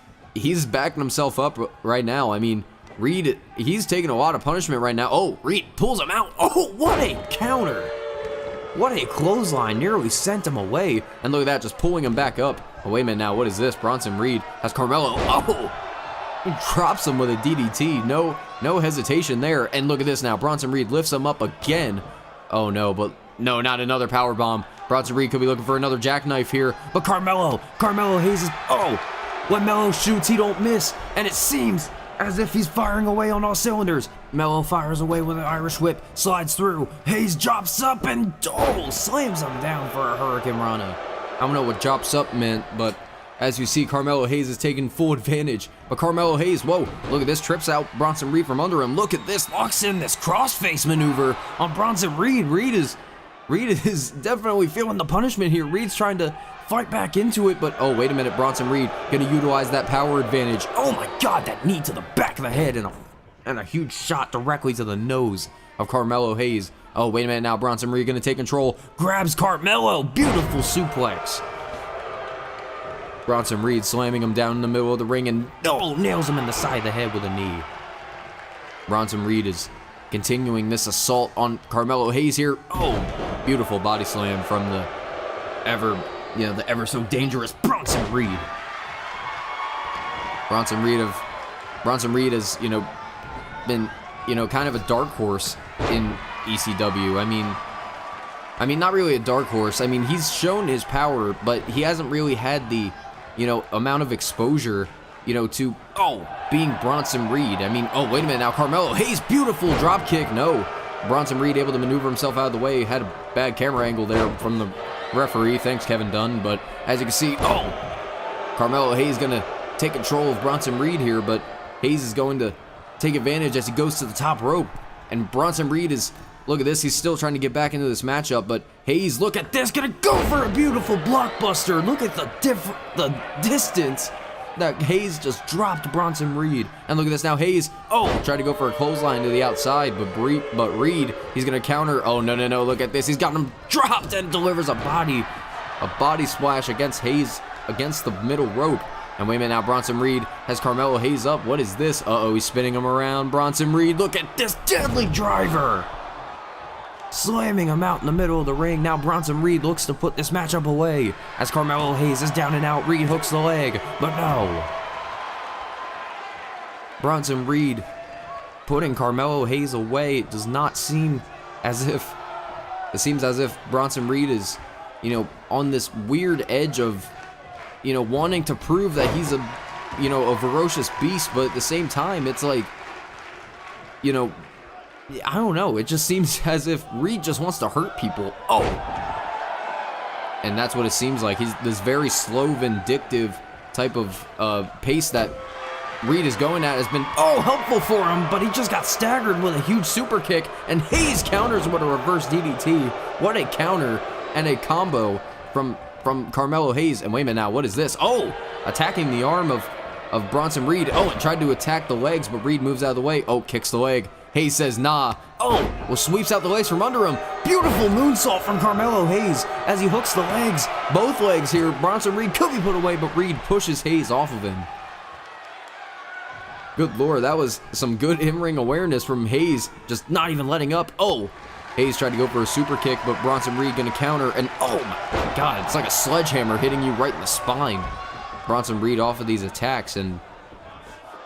backing himself up right now. I mean, Reed, he's taking a lot of punishment right now. Oh, Reed pulls him out. Oh, what a counter. What a clothesline. Nearly sent him away. And look at that, just pulling him back up. Oh, wait a minute now. What is this? Bronson Reed has Carmelo. Oh, he drops him with a DDT. No hesitation there. And look at this now. Bronson Reed lifts him up again. Oh, no, but no, not another powerbomb. Bronson Reed could be looking for another jackknife here. But Carmelo Hayes is, oh, when Melo shoots, he don't miss. And it seems as if he's firing away on all cylinders. Melo fires away with an Irish whip, slides through. Hayes drops up and, oh, slams him down for a Hurricane Rana. I don't know what drops up meant, but as you see, Carmelo Hayes is taking full advantage. But Carmelo Hayes, whoa, look at this, trips out Bronson Reed from under him. Look at this, locks in this crossface maneuver on Bronson Reed. Reed is definitely feeling the punishment here. Reed's trying to fight back into it, but oh, wait a minute, Bronson Reed gonna utilize that power advantage. Oh my God, that knee to the back of the head and a huge shot directly to the nose of Carmelo Hayes. Oh, wait a minute now, Bronson Reed gonna take control, grabs Carmelo, beautiful suplex. Bronson Reed slamming him down in the middle of the ring and nails him in the side of the head with a knee. Bronson Reed is continuing this assault on Carmelo Hayes here. Oh, beautiful body slam from the ever so dangerous Bronson Reed. Bronson Reed has, been, kind of a dark horse in ECW. I mean, not really a dark horse. I mean, he's shown his power, but he hasn't really had the, amount of exposure, to, being Bronson Reed. I mean, oh, wait a minute now, Carmelo Hayes, beautiful drop kick. No, Bronson Reed able to maneuver himself out of the way. Had a bad camera angle there from the referee. Thanks, Kevin Dunn. But as you can see, Carmelo Hayes gonna take control of Bronson Reed here, but Hayes is going to take advantage as he goes to the top rope. And Bronson Reed is, look at this, he's still trying to get back into this matchup, but Hayes, look at this, gonna go for a beautiful blockbuster. Look at the distance that Hayes just dropped Bronson Reed. And look at this now, Hayes, tried to go for a clothesline to the outside, but Reed, he's gonna counter. Oh, no, look at this, he's got him dropped and delivers a body splash against Hayes, against the middle rope. And wait a minute now, Bronson Reed has Carmelo Hayes up. What is this? He's spinning him around. Bronson Reed, look at this deadly driver. Slamming him out in the middle of the ring. Now Bronson Reed looks to put this matchup away as Carmelo Hayes is down and out. Reed hooks the leg, but no. Bronson Reed putting Carmelo Hayes away. It does not seem as if, Bronson Reed is, on this weird edge of, wanting to prove that he's a ferocious beast, but at the same time, it's like, I don't know. It just seems as if Reed just wants to hurt people. And that's what it seems like. He's this very slow, vindictive type of pace that Reed is going at has been, helpful for him, but he just got staggered with a huge super kick, and Hayes counters with a reverse DDT. What a counter and a combo from Carmelo Hayes. And wait a minute now, what is this? Attacking the arm of Bronson Reed. And tried to attack the legs, but Reed moves out of the way. Kicks the leg. Hayes says, nah. Sweeps out the legs from under him. Beautiful moonsault from Carmelo Hayes as he hooks the legs. Both legs here. Bronson Reed could be put away, but Reed pushes Hayes off of him. Good Lord, that was some good in-ring awareness from Hayes, just not even letting up. Hayes tried to go for a super kick, but Bronson Reed gonna counter, and oh my God, it's like a sledgehammer hitting you right in the spine. Bronson Reed off of these attacks, and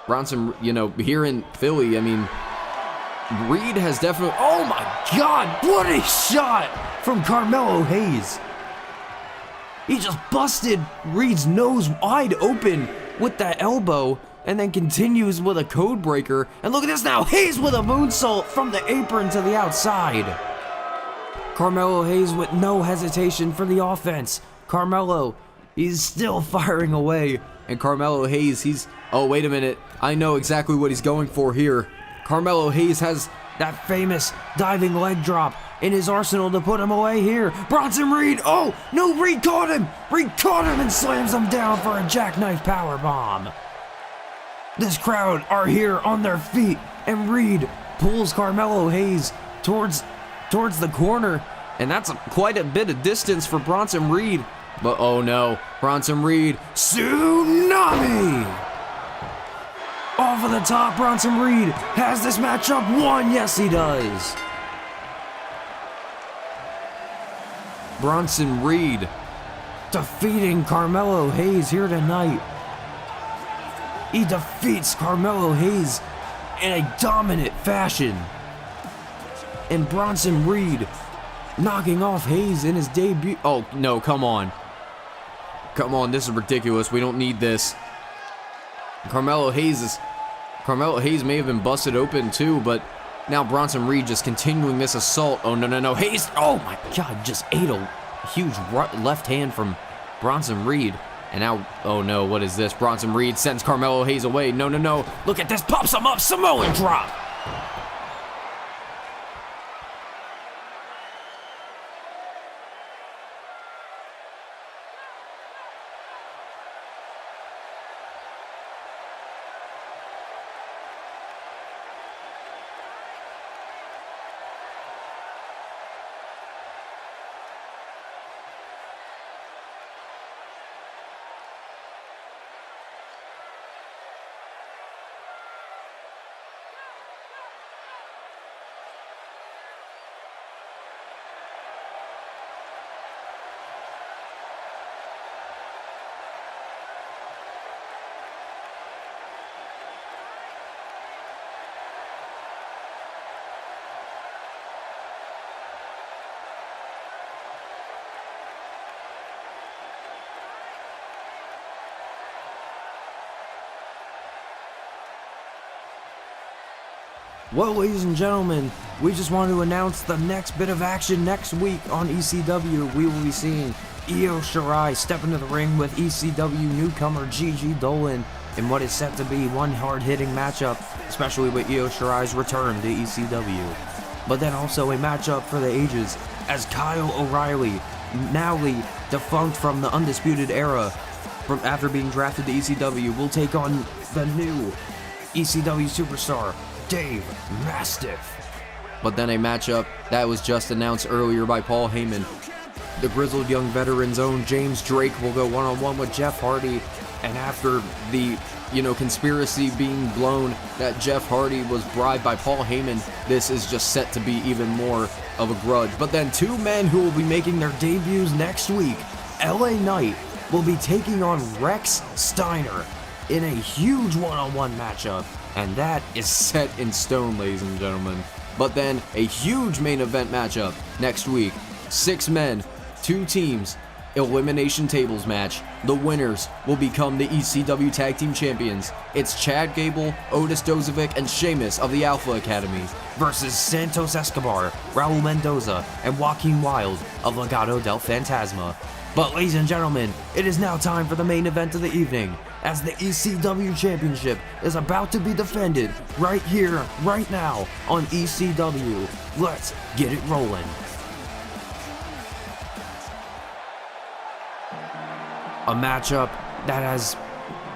Bronson, here in Philly, Reed has definitely, oh my God, what a shot from Carmelo Hayes. He just busted Reed's nose wide open with that elbow, and then continues with a code breaker. And look at this now, Hayes with a moonsault from the apron to the outside. Carmelo Hayes with no hesitation for the offense. Carmelo, he's still firing away. And Carmelo Hayes, wait a minute. I know exactly what he's going for here. Carmelo Hayes has that famous diving leg drop in his arsenal to put him away here. Bronson Reed, oh, no, Reed caught him and slams him down for a jackknife powerbomb. This crowd are here on their feet, and Reed pulls Carmelo Hayes towards the corner, and that's quite a bit of distance for Bronson Reed. But oh no, Bronson Reed, tsunami! Off of the top, Bronson Reed has this matchup won. Yes, he does. Bronson Reed defeating Carmelo Hayes here tonight. He defeats Carmelo Hayes in a dominant fashion. And Bronson Reed knocking off Hayes in his debut. Oh, no, come on. Come on, this is ridiculous. We don't need this. Carmelo Hayes may have been busted open too, but now Bronson Reed just continuing this assault. Oh, no. Hayes, oh my God, just ate a huge left hand from Bronson Reed. And now, oh no, what is this? Bronson Reed sends Carmelo Hayes away. No. Look at this, pops him up, Samoan drop. Well, ladies and gentlemen, we just want to announce the next bit of action next week on ECW. We will be seeing Io Shirai step into the ring with ECW newcomer Gigi Dolin in what is set to be one hard-hitting matchup, especially with Io Shirai's return to ECW. But then also a matchup for the ages, as Kyle O'Reilly, newly defunct from the Undisputed Era, from after being drafted to ECW, will take on the new ECW superstar, Dave Mastiff. But then a matchup that was just announced earlier by Paul Heyman. The grizzled young veteran's own James Drake will go one-on-one with Jeff Hardy, and after the, conspiracy being blown that Jeff Hardy was bribed by Paul Heyman, this is just set to be even more of a grudge. But then two men who will be making their debuts next week, LA Knight will be taking on Rex Steiner in a huge one-on-one matchup. And that is set in stone, ladies and gentlemen. But then a huge main event matchup next week. 6 men, 2 teams, elimination tables match. The winners will become the ECW Tag Team Champions. It's Chad Gable, Otis Dozovic, and Sheamus of the Alpha Academy versus Santos Escobar, Raul Mendoza, and Joaquin Wilde of Legado del Fantasma. But ladies and gentlemen, it is now time for the main event of the evening, as the ECW Championship is about to be defended right here, right now on ECW. Let's get it rolling. A matchup that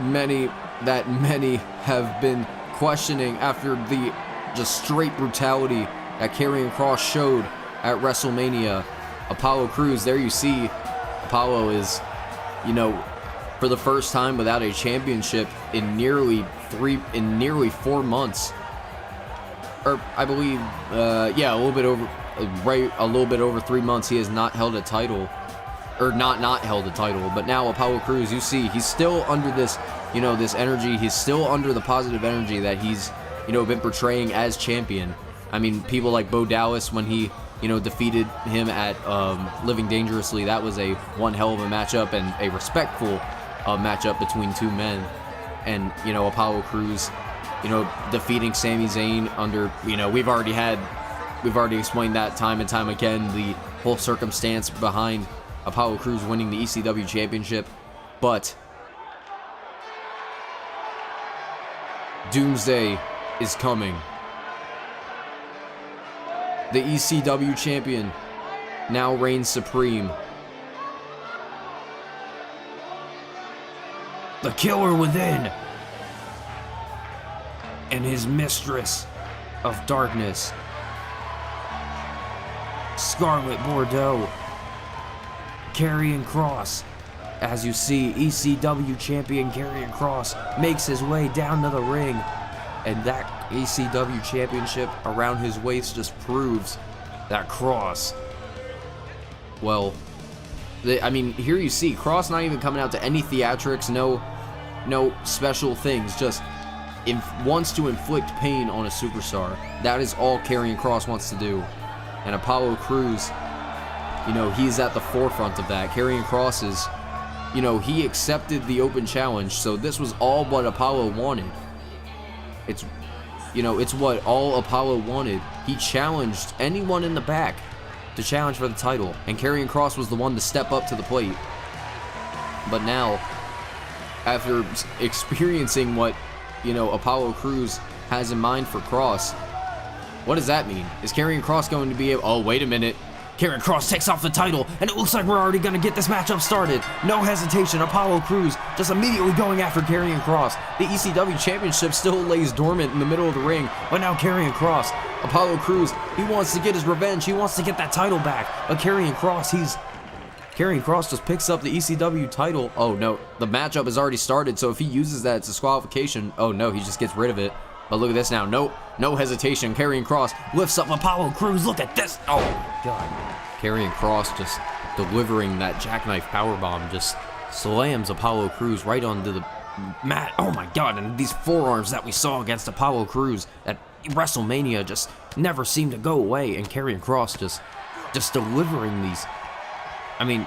many have been questioning after the just straight brutality that Karrion Kross showed at WrestleMania. Apollo Crews, there you see Apollo is, for the first time without a championship in nearly 4 months, or I believe, a little bit over 3 months. He has not held a title, or not held a title. But now Apollo Crews, you see, he's still under this, this energy. He's still under the positive energy that he's, been portraying as champion. I mean, people like Bo Dallas, when he defeated him at Living Dangerously, that was a one hell of a matchup and a respectful matchup between 2 men. And Apollo Crews defeating Sami Zayn under, we've already explained that time and time again, the whole circumstance behind Apollo Crews winning the ECW Championship. But Doomsday is coming. the ECW champion, now reigns supreme. The killer within. And his mistress of darkness, Scarlet Bordeaux, Karrion Kross. As you see, ECW champion Karrion Kross makes his way down to the ring, and that ECW championship around his waist just proves that Kross, well, I mean, here you see Kross not even coming out to any theatrics, no special things, just wants to inflict pain on a superstar. That is all Karrion Kross wants to do. And Apollo Crews, you know, he's at the forefront of that. Karrion Kross is, you know, he accepted the open challenge, so this was all what Apollo wanted. It's, you know, it's what all Apollo wanted. He challenged anyone in the back to challenge for the title, and Karrion Kross was the one to step up to the plate. But now, after experiencing what, you know, Apollo Crews has in mind for Kross, what does that mean? Is Karrion Kross going to be able... Oh, wait a minute. Karrion Kross takes off the title, and it looks like we're already going to get this matchup started. No hesitation, Apollo Crews just immediately going after Karrion Kross. The ECW Championship still lays dormant in the middle of the ring, but now Karrion Kross, Apollo Crews, he wants to get his revenge. He wants to get that title back. But Karrion Kross just picks up the ECW title. Oh, no. The matchup has already started, so if he uses that, it's disqualification. Oh, no. He just gets rid of it. But look at this now. No hesitation. Karrion Kross lifts up Apollo Crews. Look at this. Oh, my God. Karrion Kross just delivering that jackknife powerbomb. Just slams Apollo Crews right onto the mat. Oh, my God. And these forearms that we saw against Apollo Crews at WrestleMania just never seem to go away. And Karrion Kross just delivering these. I mean,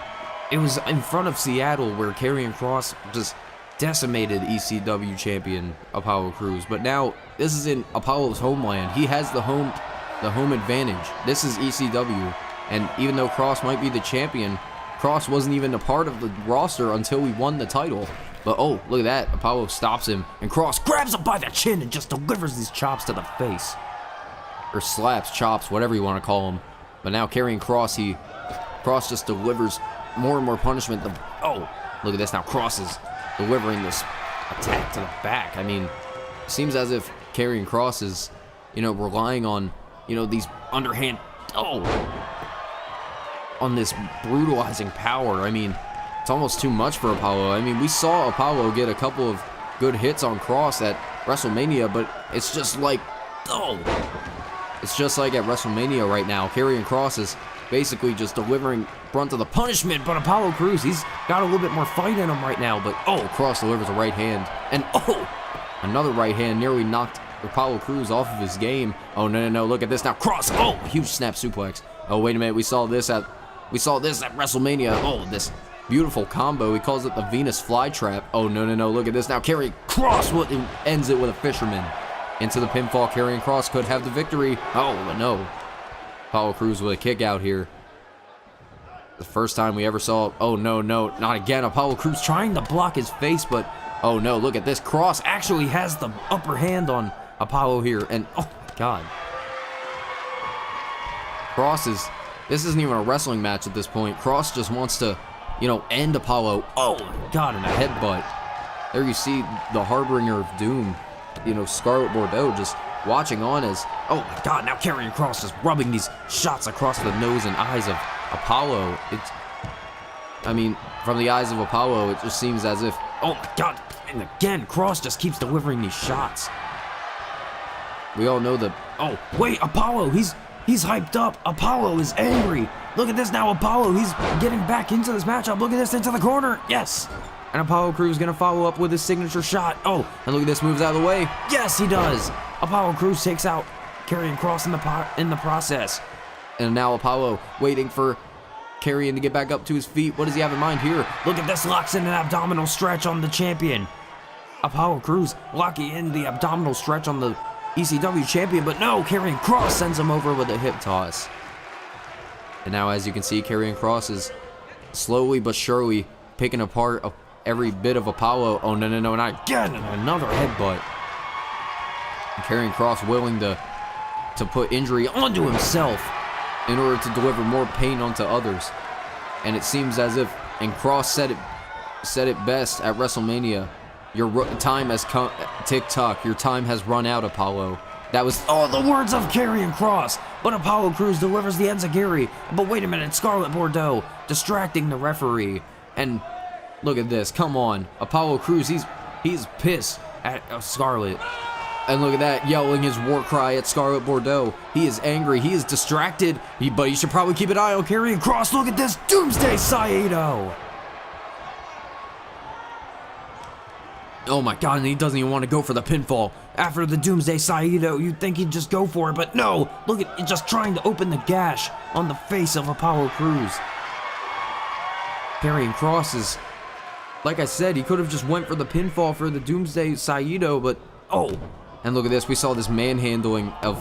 it was in front of Seattle where Karrion Kross just decimated ECW champion Apollo Crews, but now this is in Apollo's homeland. He has the home advantage. This is ECW, and even though Kross might be the champion, Kross wasn't even a part of the roster until we won the title. But oh, look at that. Apollo stops him, and Kross grabs him by the chin and just delivers these chops to the face. Or slaps, chops, whatever you want to call them. But now Karrion Kross, Kross just delivers more and more punishment. Oh, look at this now. Kross is delivering this attack to the back. I mean, it seems as if Karrion Kross is, you know, relying on, you know, these underhand, on this brutalizing power. I mean, it's almost too much for Apollo. I mean, we saw Apollo get a couple of good hits on Kross at WrestleMania, but it's just like, it's just like at WrestleMania right now. Karrion Kross is basically just delivering brunt of the punishment, but Apollo Crews, he's got a little bit more fight in him right now, but Kross delivers a right hand, and another right hand nearly knocked Apollo Crews off of his game. Oh, no, look at this now. Kross, huge snap suplex. Oh, wait a minute, we saw this at WrestleMania. This beautiful combo. He calls it the Venus flytrap. Oh, no, look at this now. Karrion Kross ends it with a fisherman. Into the pinfall. Karrion Kross could have the victory. But no. Apollo Crews with a kick out here. The first time we ever saw... Oh, no, not again. Apollo Crews trying to block his face, but... Oh, no, look at this. Kross actually has the upper hand on Apollo here, and... Oh, my God. Kross is... This isn't even a wrestling match at this point. Kross just wants to, you know, end Apollo. Oh, my God, and a headbutt. There you see the harbinger of doom. You know, Scarlet Bordeaux just watching on as... Oh, my God, now Karrion Kross just rubbing these shots across the nose and eyes of Apollo. I mean, from the eyes of Apollo, it just seems as if... Oh, my God. And again, Kross just keeps delivering these shots. We all know that... Oh, wait, Apollo, he's hyped up. Apollo is angry. Look at this now, Apollo. He's getting back into this matchup. Look at this, into the corner. Yes. And Apollo Crews going to follow up with his signature shot. Oh, and look at this, moves out of the way. Yes, he does. Apollo Crews takes out Karrion Kross in the process. And now Apollo waiting for Karrion to get back up to his feet. What does he have in mind here? Look at this, locks in an abdominal stretch on the champion. Apollo Crews locking in the abdominal stretch on the ECW champion, but no, Karrion Kross sends him over with a hip toss. And now, as you can see, Karrion Kross is slowly but surely picking apart every bit of Apollo. Oh, no, and again, another headbutt. And Karrion Kross willing to put injury onto himself. in order to deliver more pain onto others. And it seems as if, and Kross said it best at WrestleMania, your time has come, tick-tock, your time has run out, Apollo. That was the words of Karrion Kross, but Apollo Crews delivers the enziguri. But wait a minute, Scarlet Bordeaux distracting the referee. And look at this, come on. Apollo Crews, he's pissed at Scarlet. And look at that, yelling his war cry at Scarlet Bordeaux. He is angry, he is distracted, but you should probably keep an eye on Karrion Kross. Look at this, Doomsday Saito. Oh my god, and he doesn't even want to go for the pinfall. After the Doomsday Saito, you'd think he'd just go for it, but no! Look at it, just trying to open the gash on the face of Apollo Crews. Karrion Kross is, like I said, he could have just went for the pinfall for the Doomsday Saito, but and look at this, we saw this manhandling of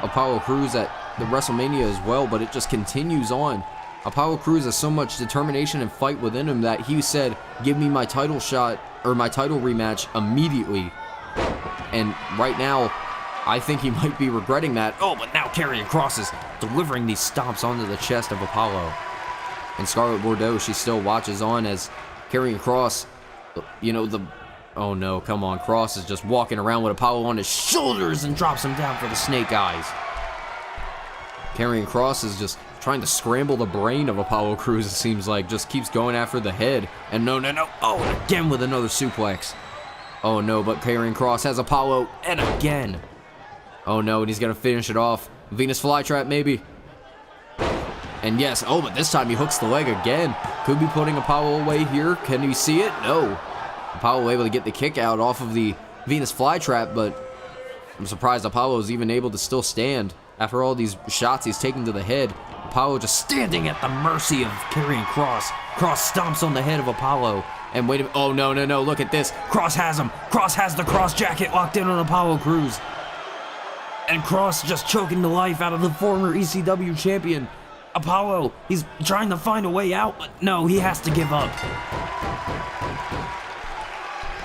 Apollo Crews at the WrestleMania as well, but it just continues on. Apollo Crews has so much determination and fight within him that he said, give me my title shot, or my title rematch immediately. And right now, I think he might be regretting that. But now Karrion Kross is delivering these stomps onto the chest of Apollo. And Scarlet Bordeaux, she still watches on as Karrion Kross, oh no, come on. Kross is just walking around with Apollo on his shoulders and drops him down for the snake eyes. Karrion Kross is just trying to scramble the brain of Apollo Crews, it seems like. Just keeps going after the head. And no. Again with another suplex. Oh no, but Karrion Kross has Apollo, and again. Oh no, and he's gonna finish it off. Venus flytrap, maybe. And yes, but this time he hooks the leg again. Could be putting Apollo away here. Can you see it? No. Apollo able to get the kick out off of the Venus flytrap, but I'm surprised Apollo is even able to still stand after all these shots he's taking to the head. Apollo just standing at the mercy of Karrion Kross. Kross stomps on the head of Apollo. And wait a minute. Oh, no. Look at this. Kross has him. Kross has the Kross jacket locked in on Apollo Crews. And Kross just choking the life out of the former ECW champion. Apollo, he's trying to find a way out, but no, he has to give up.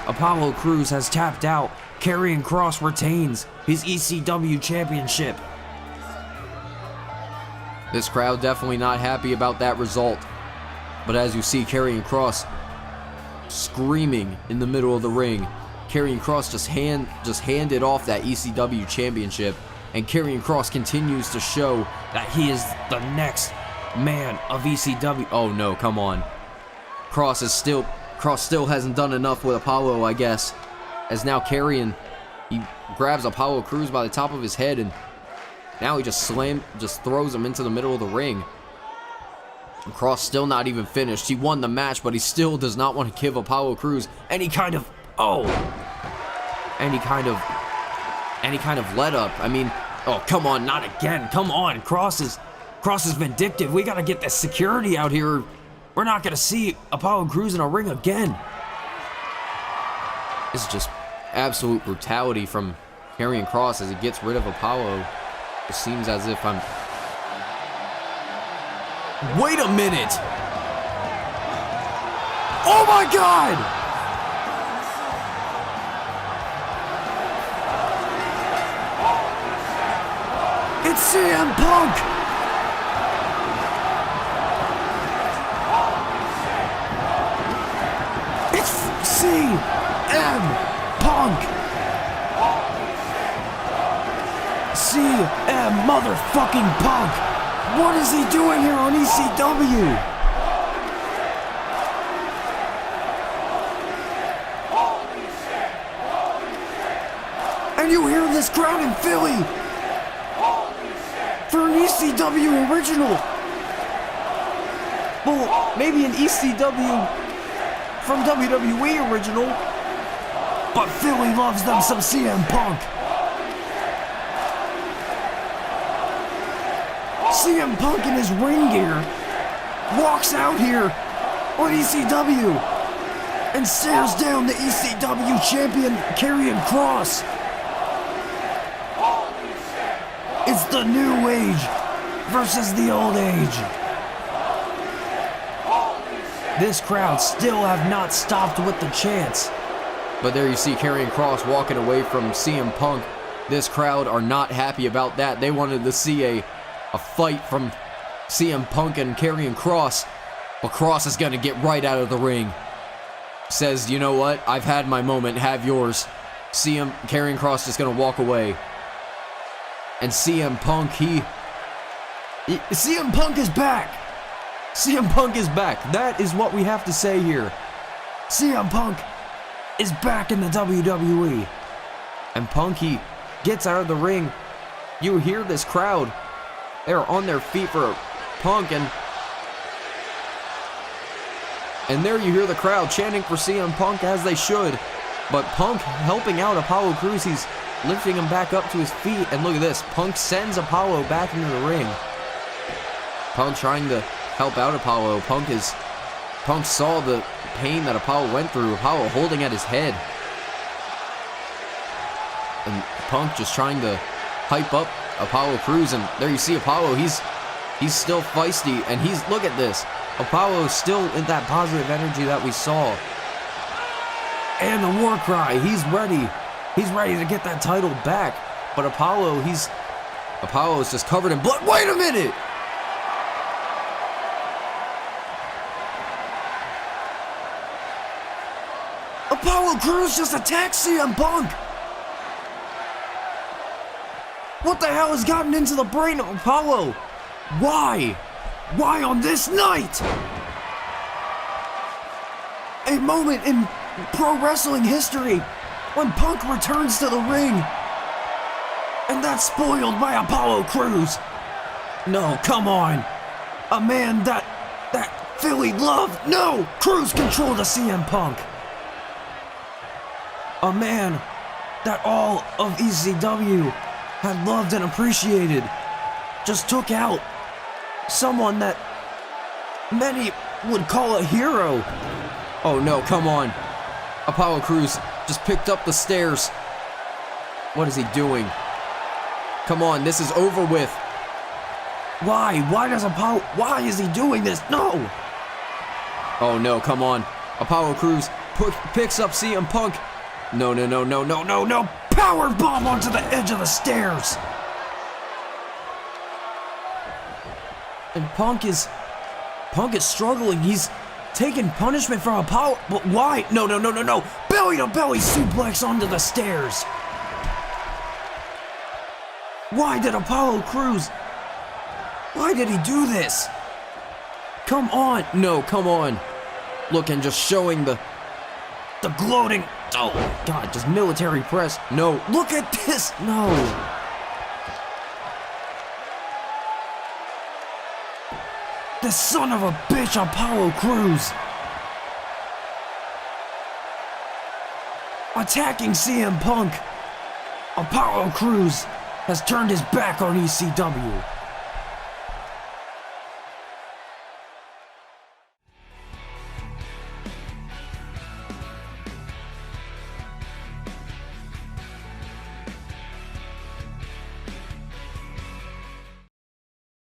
Apollo Crews has tapped out. Karrion Kross retains his ECW championship. This crowd definitely not happy about that result. But as you see, Karrion Kross screaming in the middle of the ring. Karrion Kross just handed off that ECW championship, and Karrion Kross continues to show that he is the next man of ECW. Oh no, come on. Kross still hasn't done enough with Apollo, I guess. As now Karrion, he grabs Apollo Crews by the top of his head, and now he just throws him into the middle of the ring. And Kross still not even finished. He won the match, but he still does not want to give Apollo Crews any kind of let up. I mean, come on, not again. Come on, Kross is vindictive. We gotta get the security out here. We're not gonna see Apollo Crews in a ring again. This is just absolute brutality from Karrion Kross as he gets rid of Apollo. It seems as if Wait a minute! Oh my God! It's CM Punk! It's CM Punk! CM motherfucking Punk! What is he doing here on ECW? And you hear this crowd in Philly for an ECW original. Well, maybe an ECW from WWE original, but Philly loves them some CM Punk. CM Punk in his ring gear walks out here on ECW and stares down the ECW champion Karrion Kross. It's the new age versus the old age. This crowd still have not stopped with the chants. But there you see Karrion Kross walking away from CM Punk. This crowd are not happy about that. They wanted to see a a fight from CM Punk and Karrion Kross. But Kross is going to get right out of the ring. Says, you know what? I've had my moment. Have yours. Karrion Kross is going to walk away. And CM Punk, CM Punk is back. CM Punk is back. That is what we have to say here. CM Punk is back in the WWE. And Punk, he gets out of the ring. You hear this crowd. They're on their feet for Punk, and there you hear the crowd chanting for CM Punk, as they should. But Punk helping out Apollo Crews. He's lifting him back up to his feet. And look at this. Punk sends Apollo back into the ring. Punk trying to help out Apollo. Punk saw the pain that Apollo went through. Apollo holding at his head. And Punk just trying to hype up Apollo Crews. And there you see Apollo. He's still feisty. And look at this. Apollo's still in that positive energy that we saw. And the war cry. He's ready. He's ready to get that title back. But Apollo is just covered in blood. Wait a minute! Apollo Crews just attacked CM Punk. What the hell has gotten into the brain of Apollo? Why? Why on this night? A moment in pro wrestling history when Punk returns to the ring. And that's spoiled by Apollo Crews. No, come on. A man that Philly loved. No, Crews controlled the CM Punk. A man that all of ECW had loved and appreciated just took out someone that many would call a hero. Oh no, come on. Apollo Crews just picked up the stairs. What is he doing? Come on, this is over with. Why? Why is he doing this? No! Oh no, come on. Apollo Crews picks up CM Punk. No. Power bomb onto the edge of the stairs. And Punk is struggling. He's taking punishment from Apollo. But why? No. Belly to belly suplex onto the stairs. Why did Apollo Crews? Why did he do this? Come on. No, come on. Look, and just showing the gloating. Oh, God, just military press. No, look at this. No. The son of a bitch, Apollo Crews. Attacking CM Punk. Apollo Crews has turned his back on ECW.